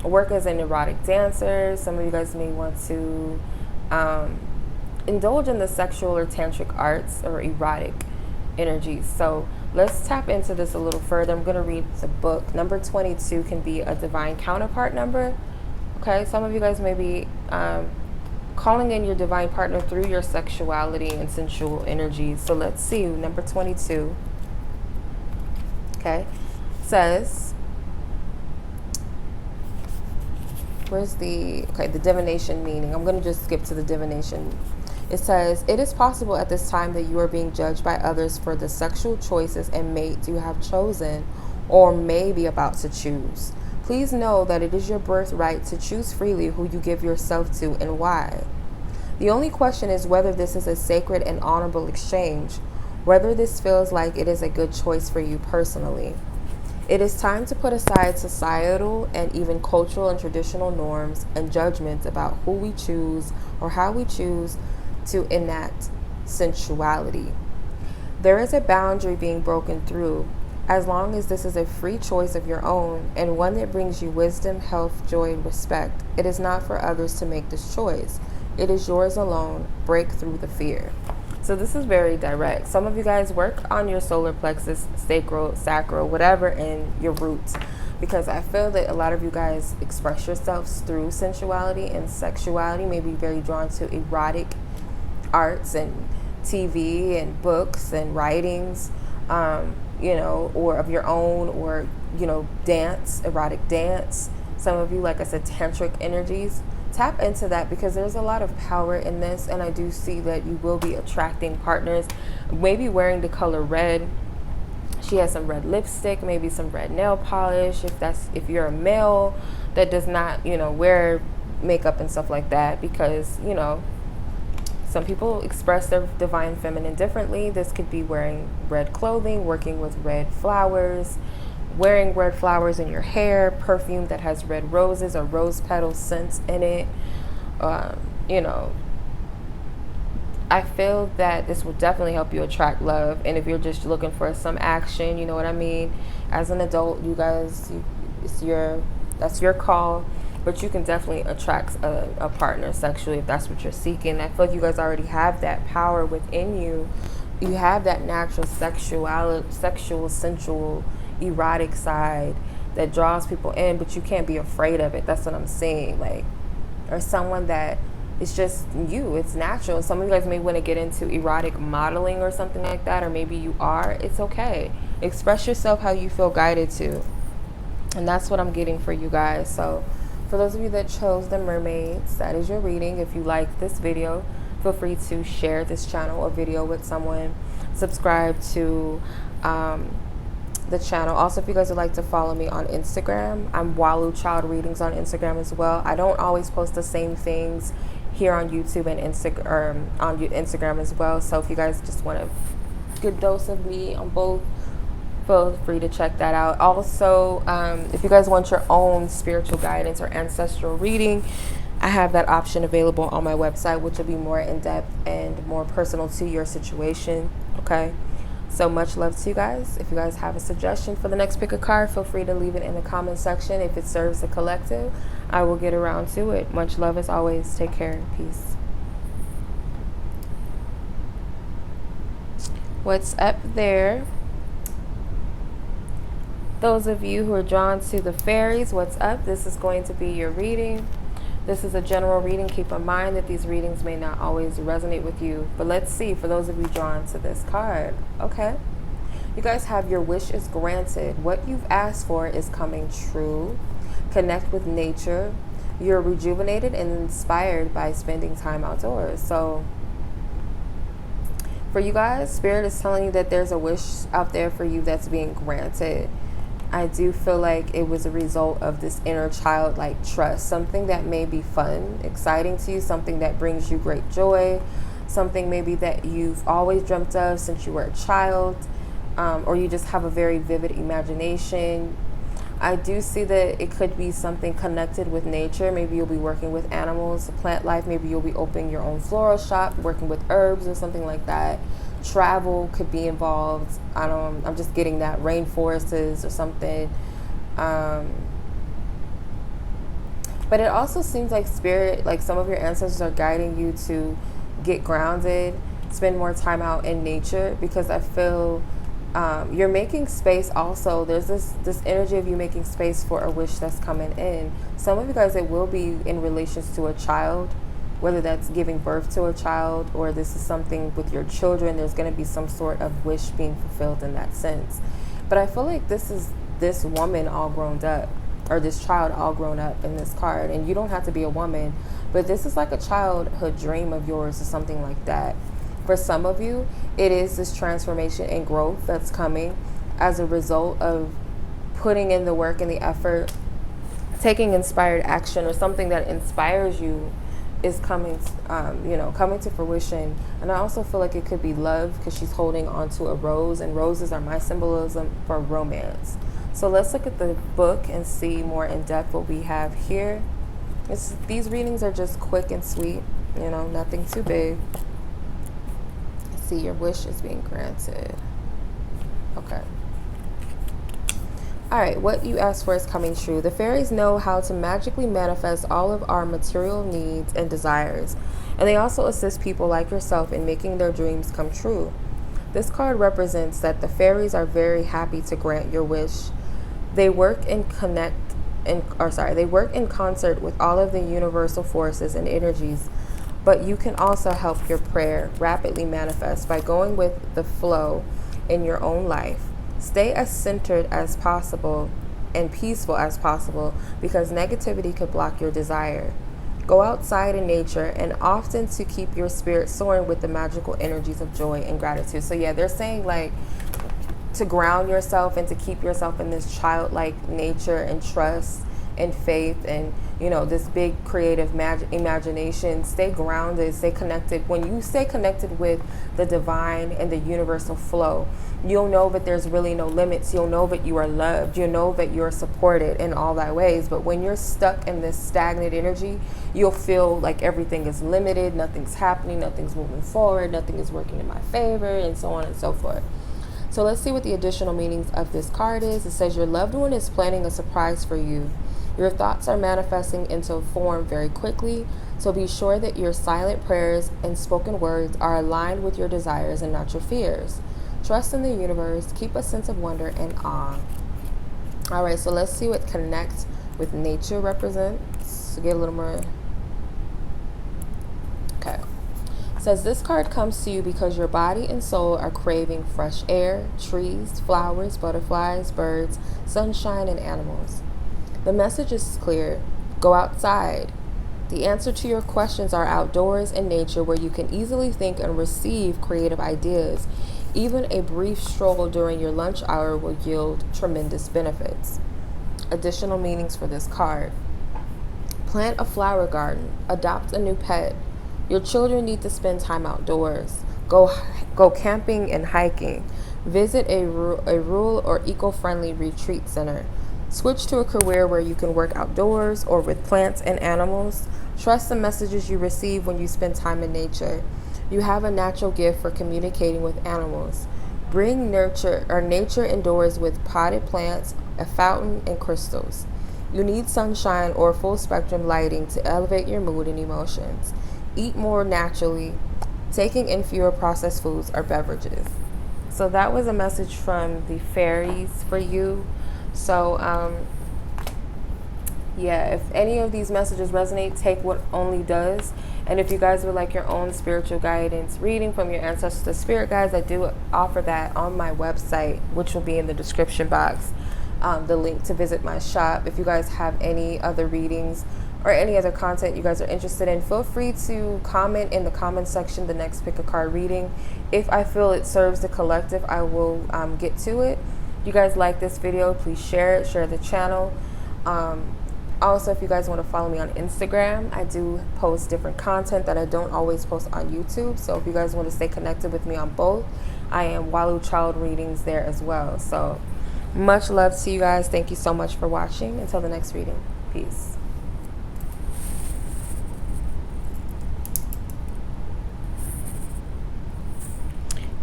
work as an erotic dancer. Some of you guys may want to indulge in the sexual or tantric arts or erotic energies. So let's tap into this a little further. I'm going to read the book. Number 22 can be a divine counterpart number. Okay, some of you guys may be calling in your divine partner through your sexuality and sensual energies. So let's see, number 22. Okay, says, where's the divination meaning? I'm going to just skip to the divination. It says, it is possible at this time that you are being judged by others for the sexual choices and mates you have chosen or may be about to choose. Please know that it is your birthright to choose freely who you give yourself to and why. The only question is whether this is a sacred and honorable exchange, whether this feels like it is a good choice for you personally. It is time to put aside societal and even cultural and traditional norms and judgments about who we choose or how we choose to enact sensuality. There is a boundary being broken through, as long as this is a free choice of your own and one that brings you wisdom, health, joy, and respect. It is not for others to make this choice. It is yours alone. Break through the fear. So this is very direct. Some of you guys work on your solar plexus, sacral, whatever, and your roots, because I feel that a lot of you guys express yourselves through sensuality and sexuality, may be very drawn to erotic arts and TV and books and writings, or of your own, or, dance, erotic dance. Some of you, like I said, tantric energies. Tap into that, because there's a lot of power in this, and I do see that you will be attracting partners, maybe wearing the color red. She has some red lipstick, maybe some red nail polish, if you're a male that does not, wear makeup and stuff like that, because, some people express their divine feminine differently. This could be wearing red clothing, working with red flowers, wearing red flowers in your hair, perfume that has red roses or rose petal scents in it. I feel that this will definitely help you attract love. And if you're just looking for some action, you know what I mean? As an adult, you guys, that's your call. But you can definitely attract a partner sexually if that's what you're seeking. I feel like you guys already have that power within you. You have that natural sexual, sensual, erotic side that draws people in, but you can't be afraid of it. That's what I'm saying. Or someone that is just you. It's natural. Some of you guys may want to get into erotic modeling or something like that, or maybe you are. It's okay. Express yourself how you feel guided to. And that's what I'm getting for you guys. So for those of you that chose the Mermaids, that is your reading. If you like this video, feel free to share this channel or video with someone. Subscribe to the channel. Also, if you guys would like to follow me on Instagram, I'm Walu Child Readings on Instagram as well. I don't always post the same things here on YouTube and Instagram as well. So if you guys just want a good dose of me on both, feel free to check that out. Also, if you guys want your own spiritual guidance or ancestral reading, I have that option available on my website, which will be more in-depth and more personal to your situation. Okay, so much love to you guys. If you guys have a suggestion for the next pick a card, feel free to leave it in the comment section. If it serves the collective, I will get around to it. Much love as always. Take care. Peace. What's up there? Those of you who are drawn to the fairies, what's up? This is going to be your reading. This is a general reading. Keep in mind that these readings may not always resonate with you. But let's see, for those of you drawn to this card. Okay. You guys have your wish is granted. What you've asked for is coming true. Connect with nature. You're rejuvenated and inspired by spending time outdoors. So for you guys, Spirit is telling you that there's a wish out there for you that's being granted. I do feel like it was a result of this inner childlike trust, something that may be fun, exciting to you, something that brings you great joy, something maybe that you've always dreamt of since you were a child, or you just have a very vivid imagination. I do see that it could be something connected with nature. Maybe you'll be working with animals, plant life. Maybe you'll be opening your own floral shop, working with herbs or something like that. Travel could be involved. I'm just getting that rainforests or something. But it also seems like spirit, like some of your ancestors are guiding you to get grounded, spend more time out in nature, because I feel you're making space also. There's this energy of you making space for a wish that's coming in. Some of you guys, it will be in relations to a child, whether that's giving birth to a child or this is something with your children. There's going to be some sort of wish being fulfilled in that sense. But I feel like this is this woman all grown up, or this child all grown up in this card. And you don't have to be a woman, but this is like a childhood dream of yours or something like that. For some of you, it is this transformation and growth that's coming as a result of putting in the work and the effort, taking inspired action, or something that inspires you is coming, coming to fruition. And I also feel like it could be love, because she's holding onto a rose, and roses are my symbolism for romance. So let's look at the book and see more in depth what we have here. These readings are just quick and sweet, nothing too big. See, your wish is being granted. Okay. All right, what you asked for is coming true. The fairies know how to magically manifest all of our material needs and desires, and they also assist people like yourself in making their dreams come true. This card represents that the fairies are very happy to grant your wish. They work in concert with all of the universal forces and energies, but you can also help your prayer rapidly manifest by going with the flow in your own life. Stay as centered as possible and peaceful as possible, because negativity could block your desire. Go outside in nature, and often to keep your spirit soaring with the magical energies of joy and gratitude. So yeah, they're saying like to ground yourself and to keep yourself in this childlike nature and trust and faith and this big creative imagination. Stay grounded, stay connected. When you stay connected with the divine and the universal flow, you'll know that there's really no limits. You'll know that you are loved. You'll know that you're supported in all thy ways. But when you're stuck in this stagnant energy, you'll feel like everything is limited, nothing's happening, nothing's moving forward, nothing is working in my favor, and so on and so forth. So let's see what the additional meanings of this card is. It says your loved one is planning a surprise for you. Your thoughts are manifesting into form very quickly, so be sure that your silent prayers and spoken words are aligned with your desires and not your fears. Trust in the universe. Keep a sense of wonder and awe. All right, so let's see what connect with nature represents. To get a little more. Okay. It says this card comes to you because your body and soul are craving fresh air, trees, flowers, butterflies, birds, sunshine, and animals. The message is clear. Go outside. The answer to your questions are outdoors in nature, where you can easily think and receive creative ideas. Even a brief stroll during your lunch hour will yield tremendous benefits. Additional meanings for this card. Plant a flower garden. Adopt a new pet. Your children need to spend time outdoors. Go camping and hiking. Visit a rural or eco-friendly retreat center. Switch to a career where you can work outdoors or with plants and animals. Trust the messages you receive when you spend time in nature. You have a natural gift for communicating with animals. Bring nature indoors with potted plants, a fountain, and crystals. You need sunshine or full spectrum lighting to elevate your mood and emotions. Eat more naturally, taking in fewer processed foods or beverages. So that was a message from the fairies for you. So, if any of these messages resonate, take what only does. And if you guys would like your own spiritual guidance reading from your ancestors to spirit guides, I do offer that on my website, which will be in the description box. The link to visit my shop. If you guys have any other readings or any other content you guys are interested in, feel free to comment in the comment section the next pick a card reading. If I feel it serves the collective, I will get to it. you guys like this video, please share it, share the channel. Also, if you guys want to follow me on Instagram, I do post different content that I don't always post on YouTube. So if you guys want to stay connected with me on both, I am Walu Child Readings there as well. So much love to you guys. Thank you so much for watching. Until the next reading. Peace.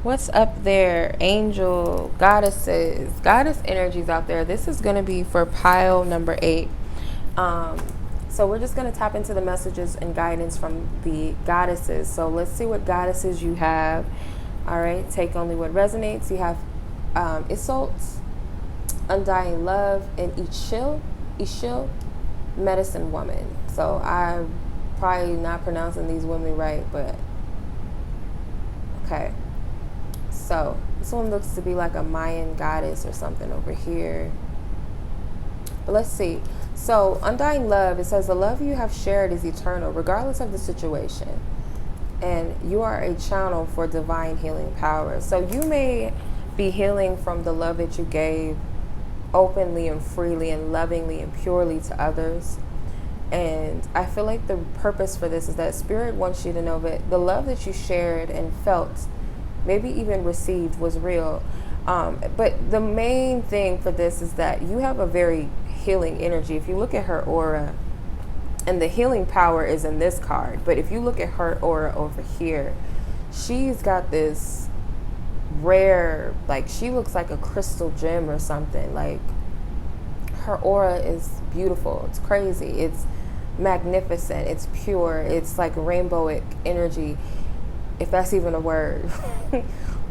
What's up there? Angel, goddesses, goddess energies out there. This is going to be for pile number 8. So we're just going to tap into the messages and guidance from the goddesses. So let's see what goddesses you have. All right, take only what resonates. You have Isolde, Undying Love, and Ishil, Medicine Woman. So I'm probably not pronouncing these women right, but okay. So this one looks to be like a Mayan goddess or something over here. But let's see. So Undying Love, it says the love you have shared is eternal regardless of the situation. And you are a channel for divine healing power. So you may be healing from the love that you gave openly and freely and lovingly and purely to others. And I feel like the purpose for this is that Spirit wants you to know that the love that you shared and felt, maybe even received, was real. But the main thing for this is that you have a very healing energy. If you look at her aura, and the healing power is in this card, but if you look at her aura over here, she's got this rare, like, she looks like a crystal gem or something. Like, her aura is beautiful. It's crazy. It's magnificent. It's pure. It's like rainbowic energy, if that's even a word.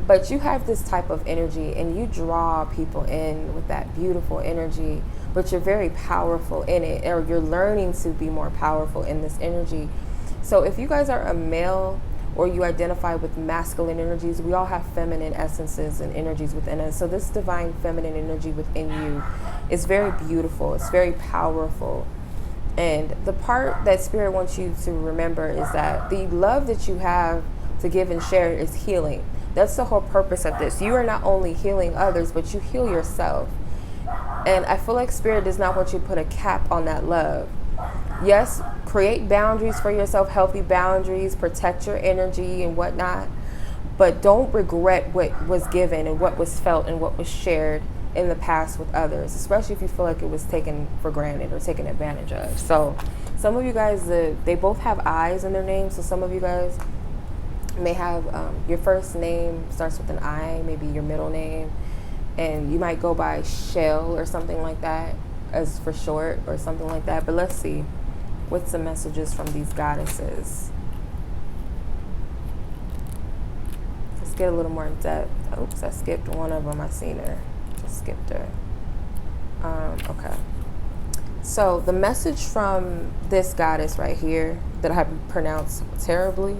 But you have this type of energy and you draw people in with that beautiful energy, but you're very powerful in it, or you're learning to be more powerful in this energy. So if you guys are a male or you identify with masculine energies, we all have feminine essences and energies within us. So this divine feminine energy within you is very beautiful. It's very powerful. And the part that Spirit wants you to remember is that the love that you have to give and share is healing. That's the whole purpose of this. You are not only healing others, but you heal yourself. And I feel like Spirit does not want you to put a cap on that love. Yes, create boundaries for yourself, healthy boundaries, protect your energy and whatnot. But don't regret what was given and what was felt and what was shared in the past with others, especially if you feel like it was taken for granted or taken advantage of. So some of you guys, they both have I's in their names. So some of you guys may have your first name starts with an I, maybe your middle name, and you might go by Shell or something like that as for short or something like that. But let's see what's the messages from these goddesses. Let's get a little more in depth. Oops, I skipped one of them. I seen her. Just skipped her. Okay. So the message from this goddess right here that I have pronounced terribly,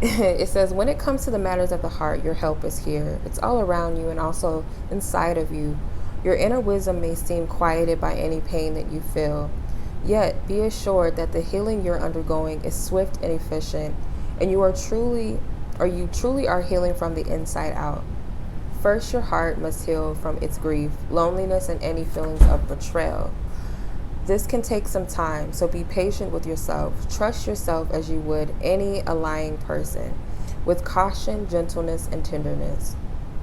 it says, when it comes to the matters of the heart, your help is here. It's all around you and also inside of you. Your inner wisdom may seem quieted by any pain that you feel. Yet be assured that the healing you're undergoing is swift and efficient, and you truly are healing from the inside out. First, your heart must heal from its grief, loneliness, and any feelings of betrayal. This can take some time, so be patient with yourself. Trust yourself as you would any lying person, with caution, gentleness, and tenderness.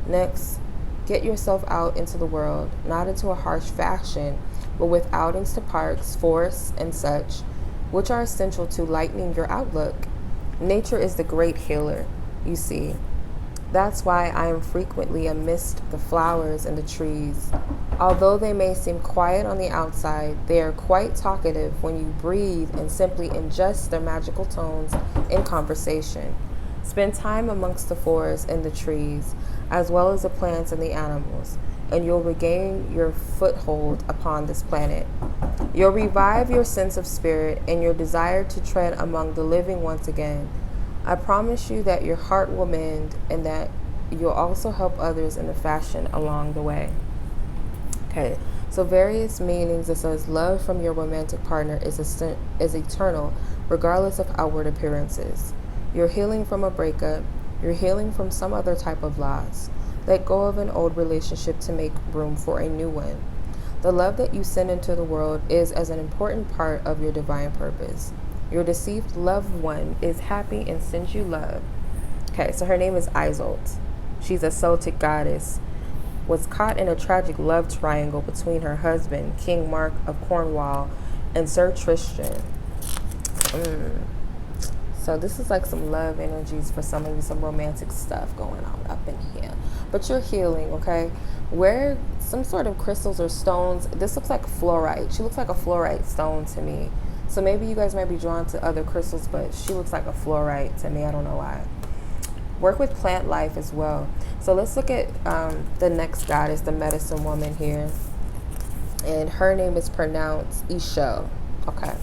Next, get yourself out into the world, not into a harsh fashion, but with outings to parks, forests, and such, which are essential to lightening your outlook. Nature is the great healer, you see. That's why I am frequently amidst the flowers and the trees. Although they may seem quiet on the outside, they are quite talkative when you breathe and simply ingest their magical tones in conversation. Spend time amongst the forest and the trees, as well as the plants and the animals, and you'll regain your foothold upon this planet. You'll revive your sense of spirit and your desire to tread among the living once again. I promise you that your heart will mend and that you'll also help others in the fashion along the way. Okay, so various meanings. It says love from your romantic partner is eternal, regardless of outward appearances. You're healing from a breakup. You're healing from some other type of loss. Let go of an old relationship to make room for a new one. The love that you send into the world is as an important part of your divine purpose. Your deceived loved one is happy and sends you love. Okay, so her name is Isolde. She's a Celtic goddess. Was caught in a tragic love triangle between her husband, King Mark of Cornwall, and Sir Tristram. So this is like some love energies for some of you, some romantic stuff going on up in here. But you're healing, okay? Wear some sort of crystals or stones. This looks like fluorite. She looks like a fluorite stone to me. So maybe you guys might be drawn to other crystals, but she looks like a fluorite to me. I don't know why. Work with plant life as well. So let's look at the next goddess, the medicine woman here. And her name is pronounced Ishel. Okay.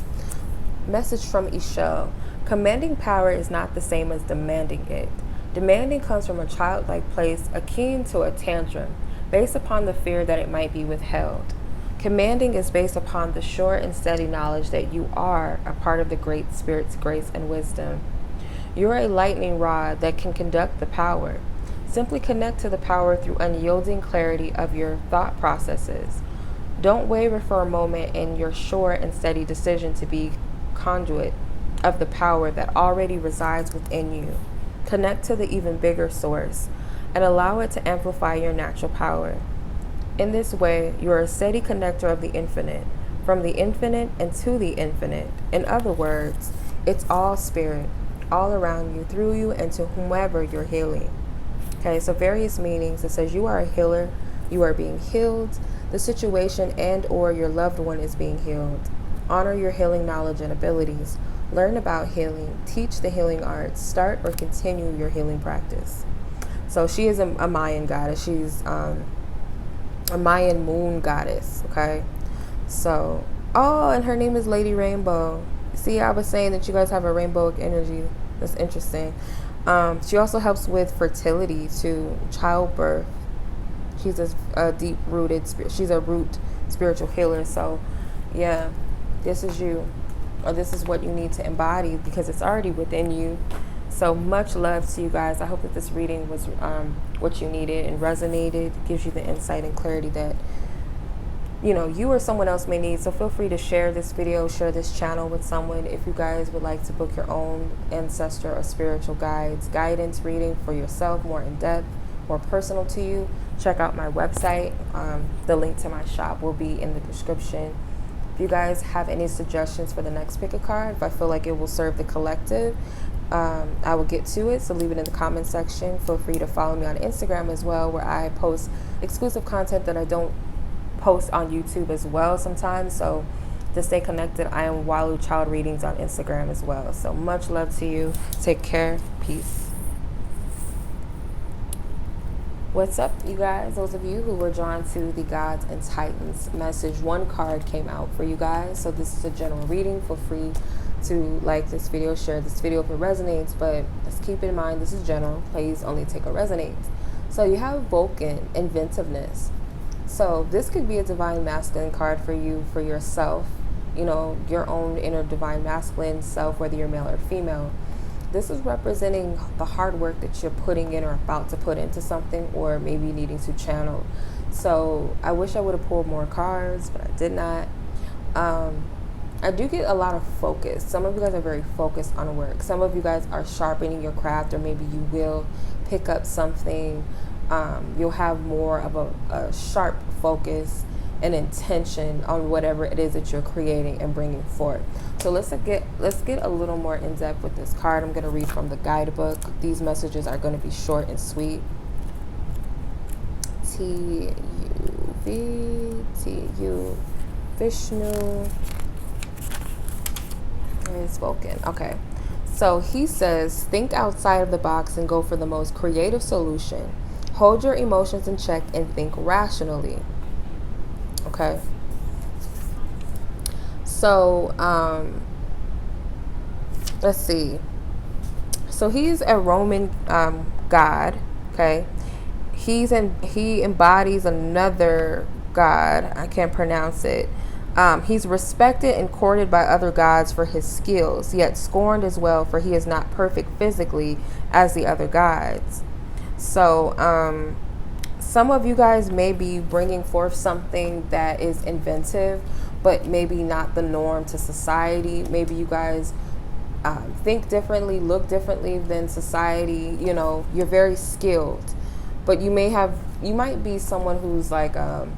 Message from Ishel. Commanding power is not the same as demanding it. Demanding comes from a childlike place akin to a tantrum, based upon the fear that it might be withheld. Commanding is based upon the sure and steady knowledge that you are a part of the Great Spirit's grace and wisdom. You are a lightning rod that can conduct the power. Simply connect to the power through unyielding clarity of your thought processes. Don't waver for a moment in your sure and steady decision to be conduit of the power that already resides within you. Connect to the even bigger source and allow it to amplify your natural power. In this way, you are a steady connector of the infinite, from the infinite and to the infinite. In other words, it's all spirit, all around you, through you, and to whomever you're healing. Okay, so various meanings. It says you are a healer, you are being healed, the situation and or your loved one is being healed. Honor your healing knowledge and abilities. Learn about healing. Teach the healing arts. Start or continue your healing practice. So she is a Mayan goddess. She's a Mayan moon goddess. Okay. So, oh, and her name is Lady Rainbow. See, I was saying that you guys have a rainbowic energy. That's interesting. She also helps with fertility too, childbirth. She's a deep-rooted spirit. She's a root spiritual healer. So, yeah, this is you. Or this is what you need to embody because it's already within you. So much love to you guys. I hope that this reading was what you needed and resonated. It gives you the insight and clarity that, you know, you or someone else may need. So feel free to share this video, share this channel with someone. If you guys would like to book your own ancestor or spiritual guides, guidance reading for yourself, more in depth, more personal to you, check out my website. The link to my shop will be in the description. If you guys have any suggestions for the next pick a card, if I feel like it will serve the collective, I will get to it. So leave it in the comment section. Feel free to follow me on Instagram as well, where I post exclusive content that I don't post on YouTube as well sometimes. So to stay connected, I am Walu Child Readings on Instagram as well. So much love to you. Take care. Peace. What's up, you guys? Those of you who were drawn to the Gods and Titans message, one card came out for you guys. So this is a general reading. Feel free to like this video, share this video if it resonates, but let's keep in mind this is general. Please only take what resonates. So you have Vulcan, inventiveness. So this could be a divine masculine card for you, for yourself, you know, your own inner divine masculine self, whether you're male or female. This is representing the hard work that you're putting in or about to put into something, or maybe needing to channel. So I wish I would have pulled more cards, but I did not. I do get a lot of focus. Some of you guys are very focused on work. Some of you guys are sharpening your craft, or maybe you will pick up something. You'll have more of a sharp focus and intention on whatever it is that you're creating and bringing forth. So let's get a little more in depth with this card. I'm going to read from the guidebook. These messages are going to be short and sweet. T-U-V, T-U, Vishnu. It's Vulcan. Okay. So he says, think outside of the box and go for the most creative solution. Hold your emotions in check and think rationally. Okay. So, let's see. So he's a Roman god. Okay. He embodies another god. I can't pronounce it. He's respected and courted by other gods for his skills, yet scorned as well, for he is not perfect physically as the other gods. So, some of you guys may be bringing forth something that is inventive, but maybe not the norm to society. Maybe you guys think differently, look differently than society. You know, you're very skilled, but you might be someone who's like an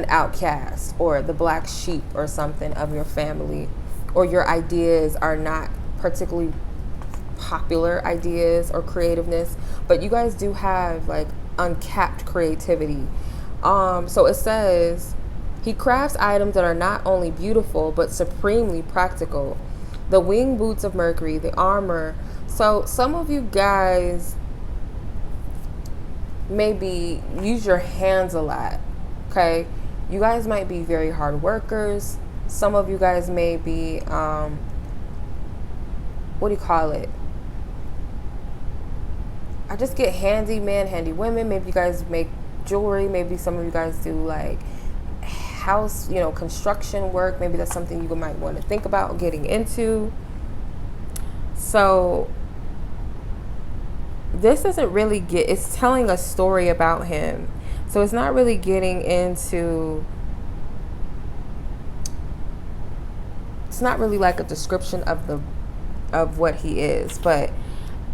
outcast or the black sheep or something of your family, or your ideas are not particularly popular ideas or creativeness, but you guys do have like uncapped creativity. So it says he crafts items that are not only beautiful but supremely practical. The wing boots of Mercury, the armor. So some of you guys maybe use your hands a lot. Okay, you guys might be very hard workers. Some of you guys may be what do you call it? I just get handy men, handy women. Maybe you guys make jewelry. Maybe some of you guys do like house, construction work. Maybe that's something you might want to think about getting into. So this doesn't really it's telling a story about him. So it's not really getting into, it's not really like a description of what he is, but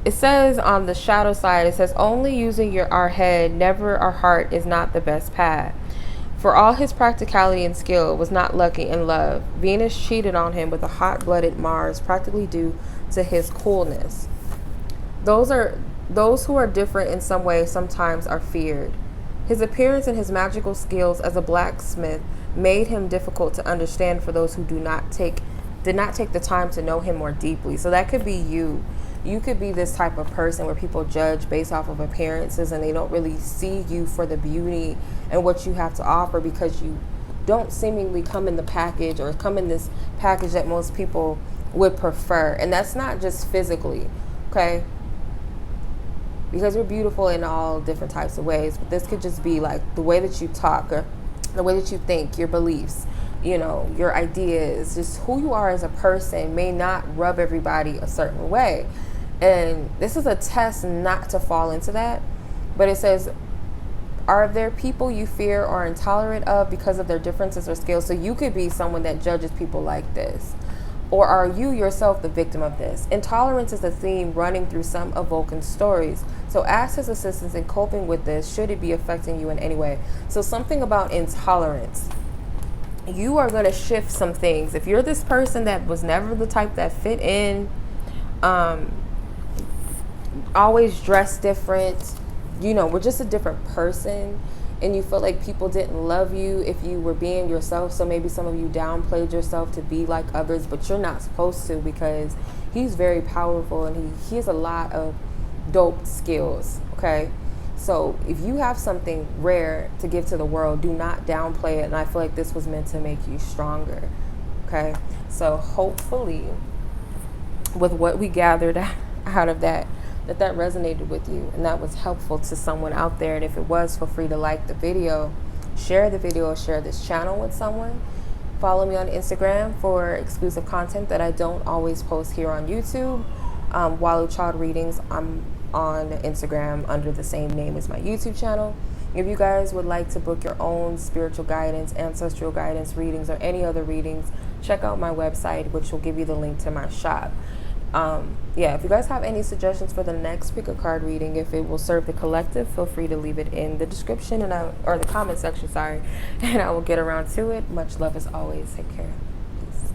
it says on the shadow side, it says, only using our head, never our heart, is not the best path. For all his practicality and skill was not lucky in love. Venus cheated on him with a hot-blooded Mars, practically due to his coolness. Those who are different in some way sometimes are feared. His appearance and his magical skills as a blacksmith made him difficult to understand for those who did not take the time to know him more deeply. So that could be you. You could be this type of person where people judge based off of appearances and they don't really see you for the beauty and what you have to offer, because you don't seemingly come in the package or come in this package that most people would prefer. And that's not just physically, okay? Because we're beautiful in all different types of ways. But this could just be like the way that you talk, or the way that you think, your beliefs, your ideas, just who you are as a person may not rub everybody a certain way. And this is a test not to fall into that. But it says, are there people you fear or intolerant of because of their differences or skills? So you could be someone that judges people like this. Or are you yourself the victim of this? Intolerance is a theme running through some of Vulcan's stories. So ask his assistance in coping with this, should it be affecting you in any way. So something about intolerance. You are going to shift some things. If you're this person that was never the type that fit in, always dressed different, we're just a different person, and you feel like people didn't love you if you were being yourself. So maybe some of you downplayed yourself to be like others, but you're not supposed to, because he's very powerful and he has a lot of dope skills, okay? So if you have something rare to give to the world, do not downplay it. And I feel like this was meant to make you stronger, okay? So hopefully with what we gathered out of that resonated with you and that was helpful to someone out there. And if it was, feel free to like the video, share this channel with someone. Follow me on Instagram for exclusive content that I don't always post here on YouTube. Walu Child Readings, I'm on Instagram under the same name as my YouTube channel. If you guys would like to book your own spiritual guidance, ancestral guidance readings, or any other readings, check out my website, which will give you the link to my shop. If you guys have any suggestions for the next pick a card reading, if it will serve the collective, feel free to leave it in the description or the comment section, and I will get around to it. Much love as always. Take care. Peace.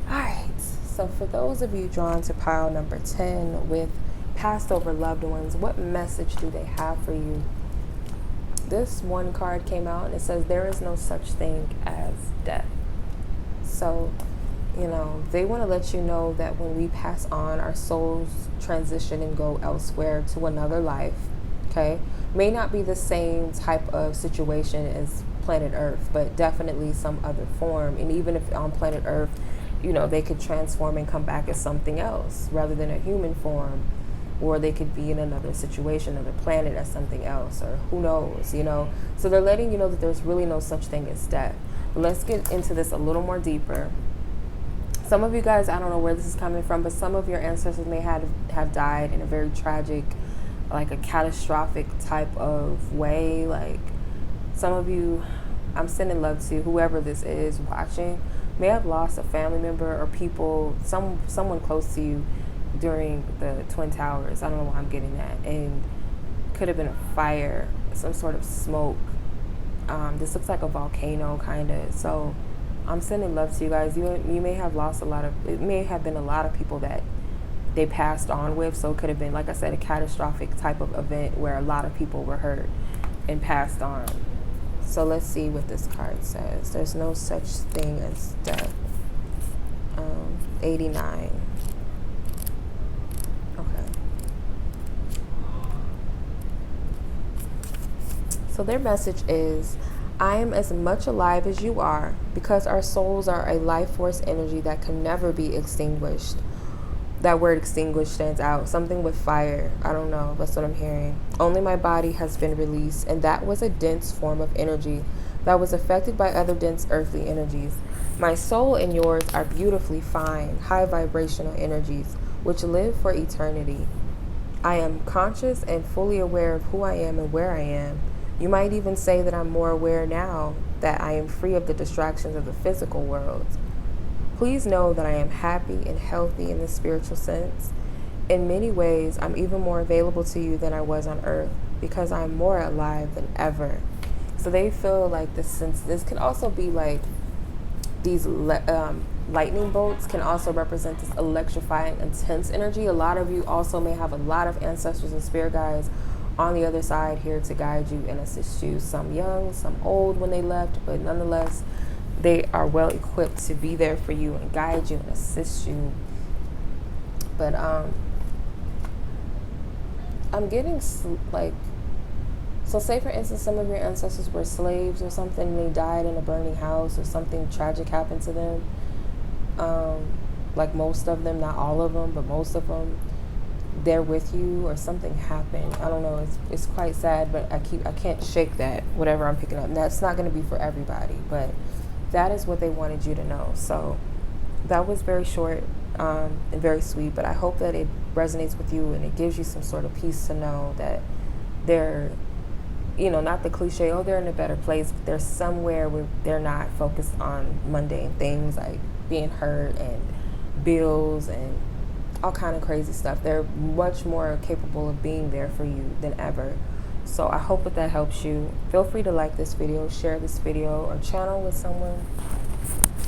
All right. So for those of you drawn to pile number 10 with passed over loved ones, what message do they have for you? This one card came out and it says, there is no such thing as death. So they want to let you know that when we pass on, our souls transition and go elsewhere to another life, okay? May not be the same type of situation as planet Earth, but definitely some other form. And even if on planet Earth, they could transform and come back as something else rather than a human form, or they could be in another situation, another planet as something else, or who knows, So they're letting you know that there's really no such thing as death. But let's get into this a little more deeper. Some of you guys, I don't know where this is coming from, but some of your ancestors may have died in a very tragic like a catastrophic type of way. Like some of you, I'm sending love to whoever this is watching, may have lost a family member or people, someone close to you during the Twin Towers. I don't know why I'm getting that. And could have been a fire, some sort of smoke. This looks like a volcano kind of. So I'm sending love to you guys. You may have lost it may have been a lot of people that they passed on with. So it could have been, like I said, a catastrophic type of event where a lot of people were hurt and passed on. So let's see what this card says. There's no such thing as death. 89. Okay. So their message is, I am as much alive as you are because our souls are a life force energy that can never be extinguished. That word extinguished stands out. Something with fire. I don't know. That's what I'm hearing. Only my body has been released, and that was a dense form of energy that was affected by other dense earthly energies. My soul and yours are beautifully fine, high vibrational energies, which live for eternity. I am conscious and fully aware of who I am and where I am. You might even say that I'm more aware now that I am free of the distractions of the physical world. Please know that I am happy and healthy in the spiritual sense. In many ways, I'm even more available to you than I was on earth because I'm more alive than ever. So they feel like this can also be like these lightning bolts can also represent this electrifying, intense energy. A lot of you also may have a lot of ancestors and spirit guides on the other side here to guide you and assist you. Some young, some old when they left, but nonetheless, they are well equipped to be there for you and guide you and assist you. But I'm getting like, so say for instance, some of your ancestors were slaves or something, they died in a burning house or something tragic happened to them. Like most of them, not all of them, but most of them, they're with you or something happened. I don't know. It's quite sad, but I can't shake that, whatever I'm picking up. And that's not going to be for everybody, but that is what they wanted you to know. So that was very short and very sweet, but I hope that it resonates with you and it gives you some sort of peace to know that they're, you know, not the cliche, oh, they're in a better place, but they're somewhere where they're not focused on mundane things like being hurt and bills and all kind of crazy stuff. They're much more capable of being there for you than ever. So I hope that helps you. Feel free to like this video, share this video or channel with someone.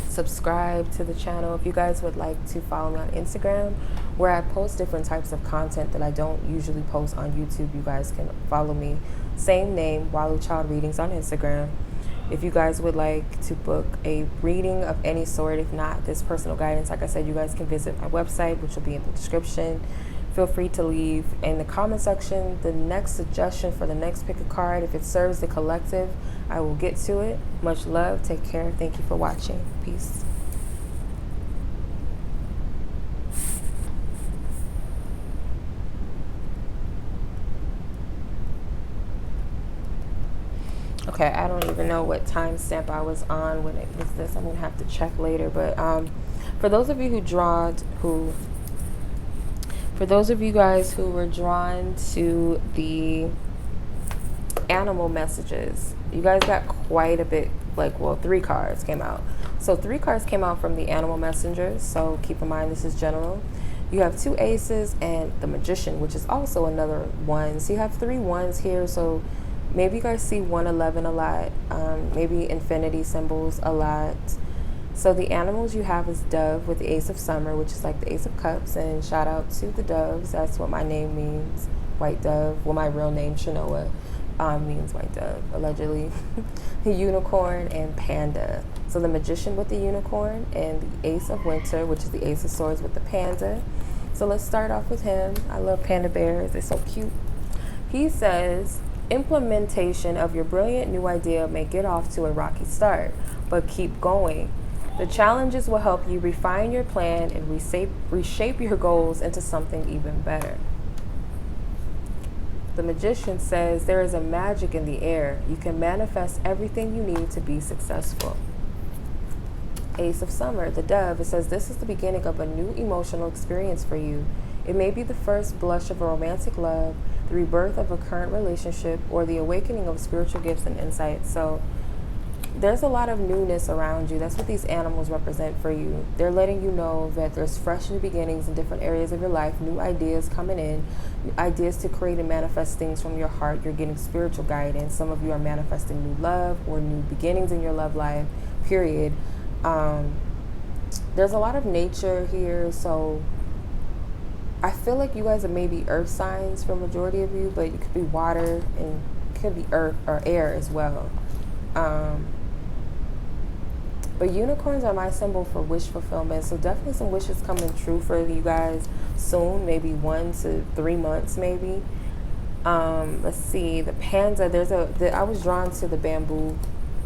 Subscribe to the channel. If you guys would like to follow me on Instagram, where I post different types of content that I don't usually post on YouTube, you guys can follow me. Same name, Walu Child Readings on Instagram. If you guys would like to book a reading of any sort, if not this personal guidance, like I said, you guys can visit my website, which will be in the description. Feel free to leave in the comment section the next suggestion for the next pick a card. If it serves the collective, I will get to it. Much love. Take care. Thank you for watching. Peace. Okay, I don't even know what timestamp I was on when it was this. I'm going to have to check later. But for those of you for those of you guys who were drawn to the animal messages, you guys got quite a bit, like, well, 3 cards came out. So 3 cards came out from the animal messengers. So keep in mind, this is general. You have 2 aces and the magician, which is also another 1. So you have 3 1s here. So maybe you guys see 111 a lot, maybe infinity symbols a lot. So the animals you have is dove with the ace of summer, which is like the ace of cups, and shout out to the doves. That's what my name means, white dove. Well, my real name, Chenoa, means white dove, allegedly. Unicorn and panda. So the magician with the unicorn and the ace of winter, which is the ace of swords with the panda. So let's start off with him. I love panda bears. They're so cute. He says, implementation of your brilliant new idea may get off to a rocky start, but keep going. The challenges will help you refine your plan and reshape your goals into something even better. The magician says there is a magic in the air. You can manifest everything you need to be successful. Ace of summer, the dove, it says this is the beginning of a new emotional experience for you. It may be the first blush of a romantic love the rebirth of a current relationship, or the awakening of spiritual gifts and insights. So there's a lot of newness around you. That's what these animals represent for you. They're letting you know that there's fresh new beginnings in different areas of your life, new ideas coming in, ideas to create and manifest things from your heart. You're getting spiritual guidance. Some of you are manifesting new love or new beginnings in your love life, period. There's a lot of nature here, so I feel like you guys are maybe earth signs for a majority of you, but you could be water and it could be earth or air as well. But unicorns are my symbol for wish fulfillment. So definitely some wishes coming true for you guys soon, maybe 1 to 3 months maybe. Let's see, the panda, I was drawn to the bamboo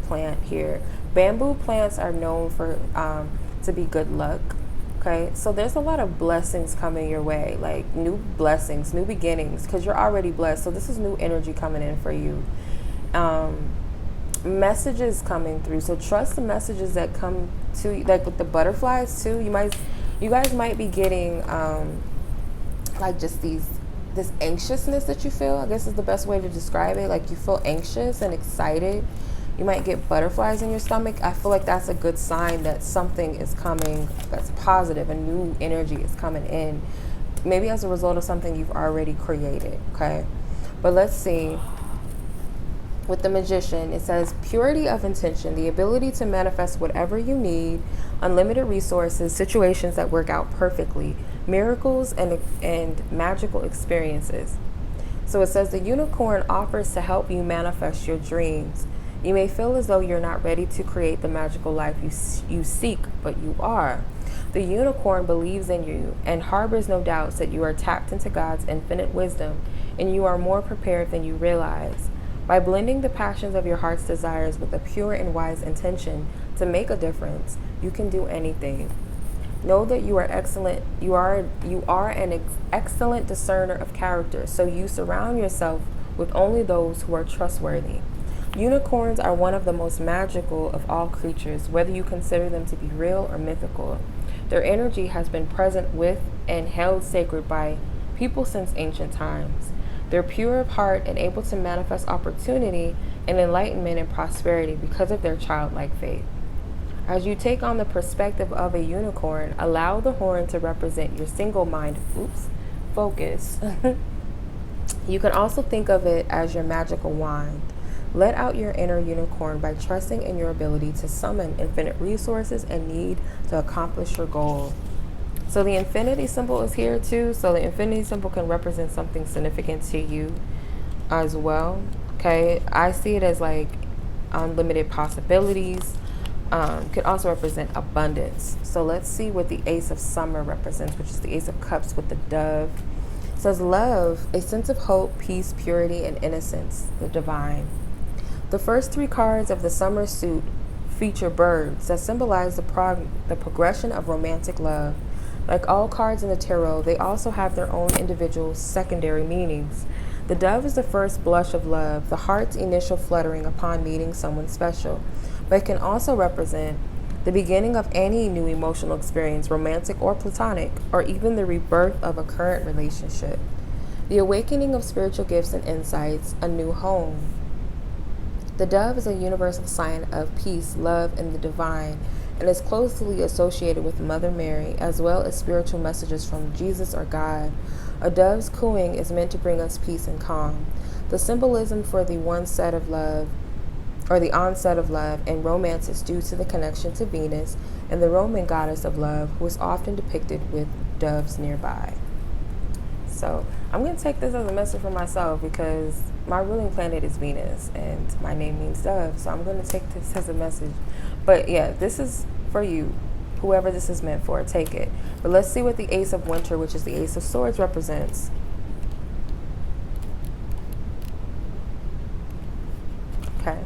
plant here. Bamboo plants are known for to be good luck. Okay, so there's a lot of blessings coming your way, like new blessings, new beginnings, because you're already blessed. So this is new energy coming in for you. Messages coming through, so trust the messages that come to you, like with the butterflies too. You guys might be getting like just this anxiousness that you feel, I guess is the best way to describe it. Like you feel anxious and excited. You might get butterflies in your stomach. I feel like that's a good sign that something is coming that's positive, a new energy is coming in, maybe as a result of something you've already created. Okay, but let's see. With the Magician, it says purity of intention, the ability to manifest whatever you need, unlimited resources, situations that work out perfectly, miracles and magical experiences. So it says the unicorn offers to help you manifest your dreams. You may feel as though you're not ready to create the magical life you seek, but you are. The unicorn believes in you and harbors no doubts that you are tapped into God's infinite wisdom and you are more prepared than you realize. By blending the passions of your heart's desires with a pure and wise intention to make a difference, you can do anything. Know that you are excellent. You are an excellent discerner of character, so you surround yourself with only those who are trustworthy. Unicorns are one of the most magical of all creatures, whether you consider them to be real or mythical. Their energy has been present with and held sacred by people since ancient times. They're pure of heart and able to manifest opportunity and enlightenment and prosperity because of their childlike faith. As you take on the perspective of a unicorn, allow the horn to represent your single-minded focus. You can also think of it as your magical wand. Let out your inner unicorn by trusting in your ability to summon infinite resources and need to accomplish your goal. So the infinity symbol is here too. So the infinity symbol can represent something significant to you as well. Okay, I see it as like unlimited possibilities. Could also represent abundance. So let's see what the Ace of Summer represents, which is the Ace of Cups with the dove. It says love, a sense of hope, peace, purity, and innocence, the divine. The first 3 cards of the summer suit feature birds that symbolize the progression of romantic love. Like all cards in the tarot, they also have their own individual secondary meanings. The dove is the first blush of love, the heart's initial fluttering upon meeting someone special, but it can also represent the beginning of any new emotional experience, romantic or platonic, or even the rebirth of a current relationship. The awakening of spiritual gifts and insights, a new home. The dove is a universal sign of peace, love, and the divine, and is closely associated with Mother Mary, as well as spiritual messages from Jesus or God. A dove's cooing is meant to bring us peace and calm. The symbolism for the onset of love and romance is due to the connection to Venus and the Roman goddess of love, who is often depicted with doves nearby. So I'm going to take this as a message for myself because my ruling planet is Venus and my name means dove. So I'm going to take this as a message. But yeah, this is for you. Whoever this is meant for, take it. But let's see what the Ace of Winter, which is the Ace of Swords, represents. Okay.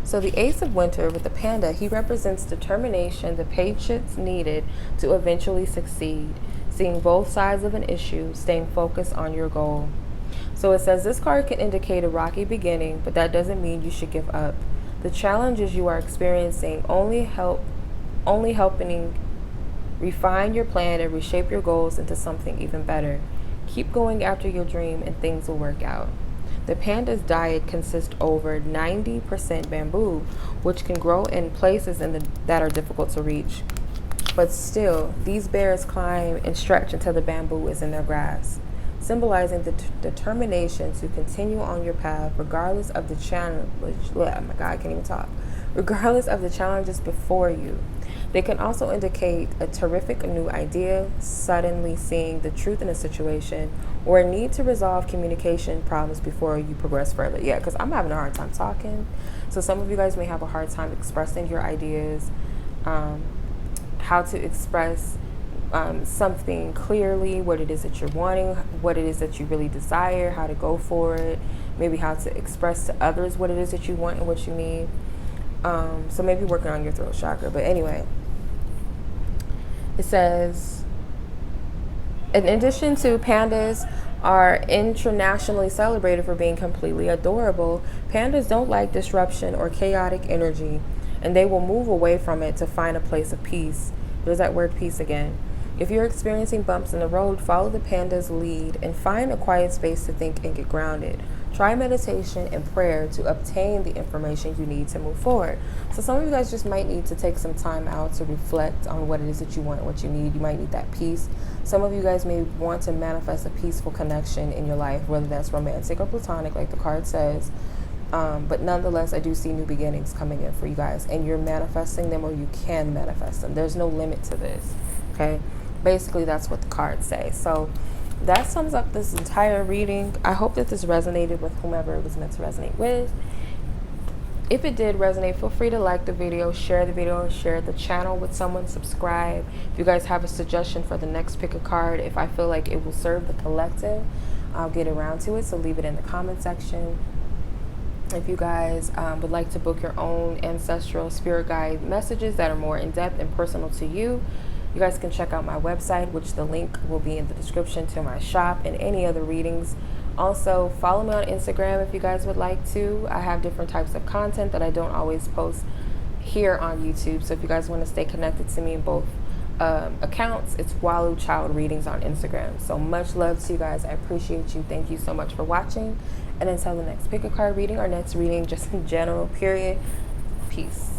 So the Ace of Winter with the panda, he represents determination, the patience needed to eventually succeed, seeing both sides of an issue, staying focused on your goal. So it says this card can indicate a rocky beginning, but that doesn't mean you should give up. The challenges you are experiencing only helping refine your plan and reshape your goals into something even better. Keep going after your dream and things will work out. The panda's diet consists over 90% bamboo, which can grow in places that are difficult to reach. But still, these bears climb and stretch until the bamboo is in their grasp, symbolizing the determination to continue on your path regardless of the challenge. Oh my God, I can't even talk. Regardless of the challenges before you. They can also indicate a terrific new idea, suddenly seeing the truth in a situation, or a need to resolve communication problems before you progress further. Yeah, because I'm having a hard time talking. So some of you guys may have a hard time expressing your ideas, how to express something clearly, what it is that you're wanting, what it is that you really desire, how to go for it, maybe how to express to others what it is that you want and what you need. So maybe working on your throat chakra. But anyway, it says, in addition to pandas are internationally celebrated for being completely adorable, pandas don't like disruption or chaotic energy, and they will move away from it to find a place of peace. There's that word peace again. If you're experiencing bumps in the road, follow the panda's lead and find a quiet space to think and get grounded. Try meditation and prayer to obtain the information you need to move forward. So some of you guys just might need to take some time out to reflect on what it is that you want, what you need. You might need that peace. Some of you guys may want to manifest a peaceful connection in your life, whether that's romantic or platonic, like the card says. But nonetheless, I do see new beginnings coming in for you guys, and you're manifesting them, or you can manifest them. There's no limit to this, okay? Basically, that's what the cards say. So that sums up this entire reading. I hope that this resonated with whomever it was meant to resonate with. If it did resonate, feel free to like the video, share the channel with someone, subscribe. If you guys have a suggestion for the next pick a card, if I feel like it will serve the collective, I'll get around to it. So leave it in the comment section. If you guys would like to book your own ancestral spirit guide messages that are more in-depth and personal to you, you guys can check out my website, which the link will be in the description to my shop and any other readings. Also, follow me on Instagram if you guys would like to. I have different types of content that I don't always post here on YouTube. So if you guys want to stay connected to me in both accounts, it's Walu Child Readings on Instagram. So much love to you guys. I appreciate you. Thank you so much for watching. And until the next pick a card reading or next reading, just in general, period. Peace.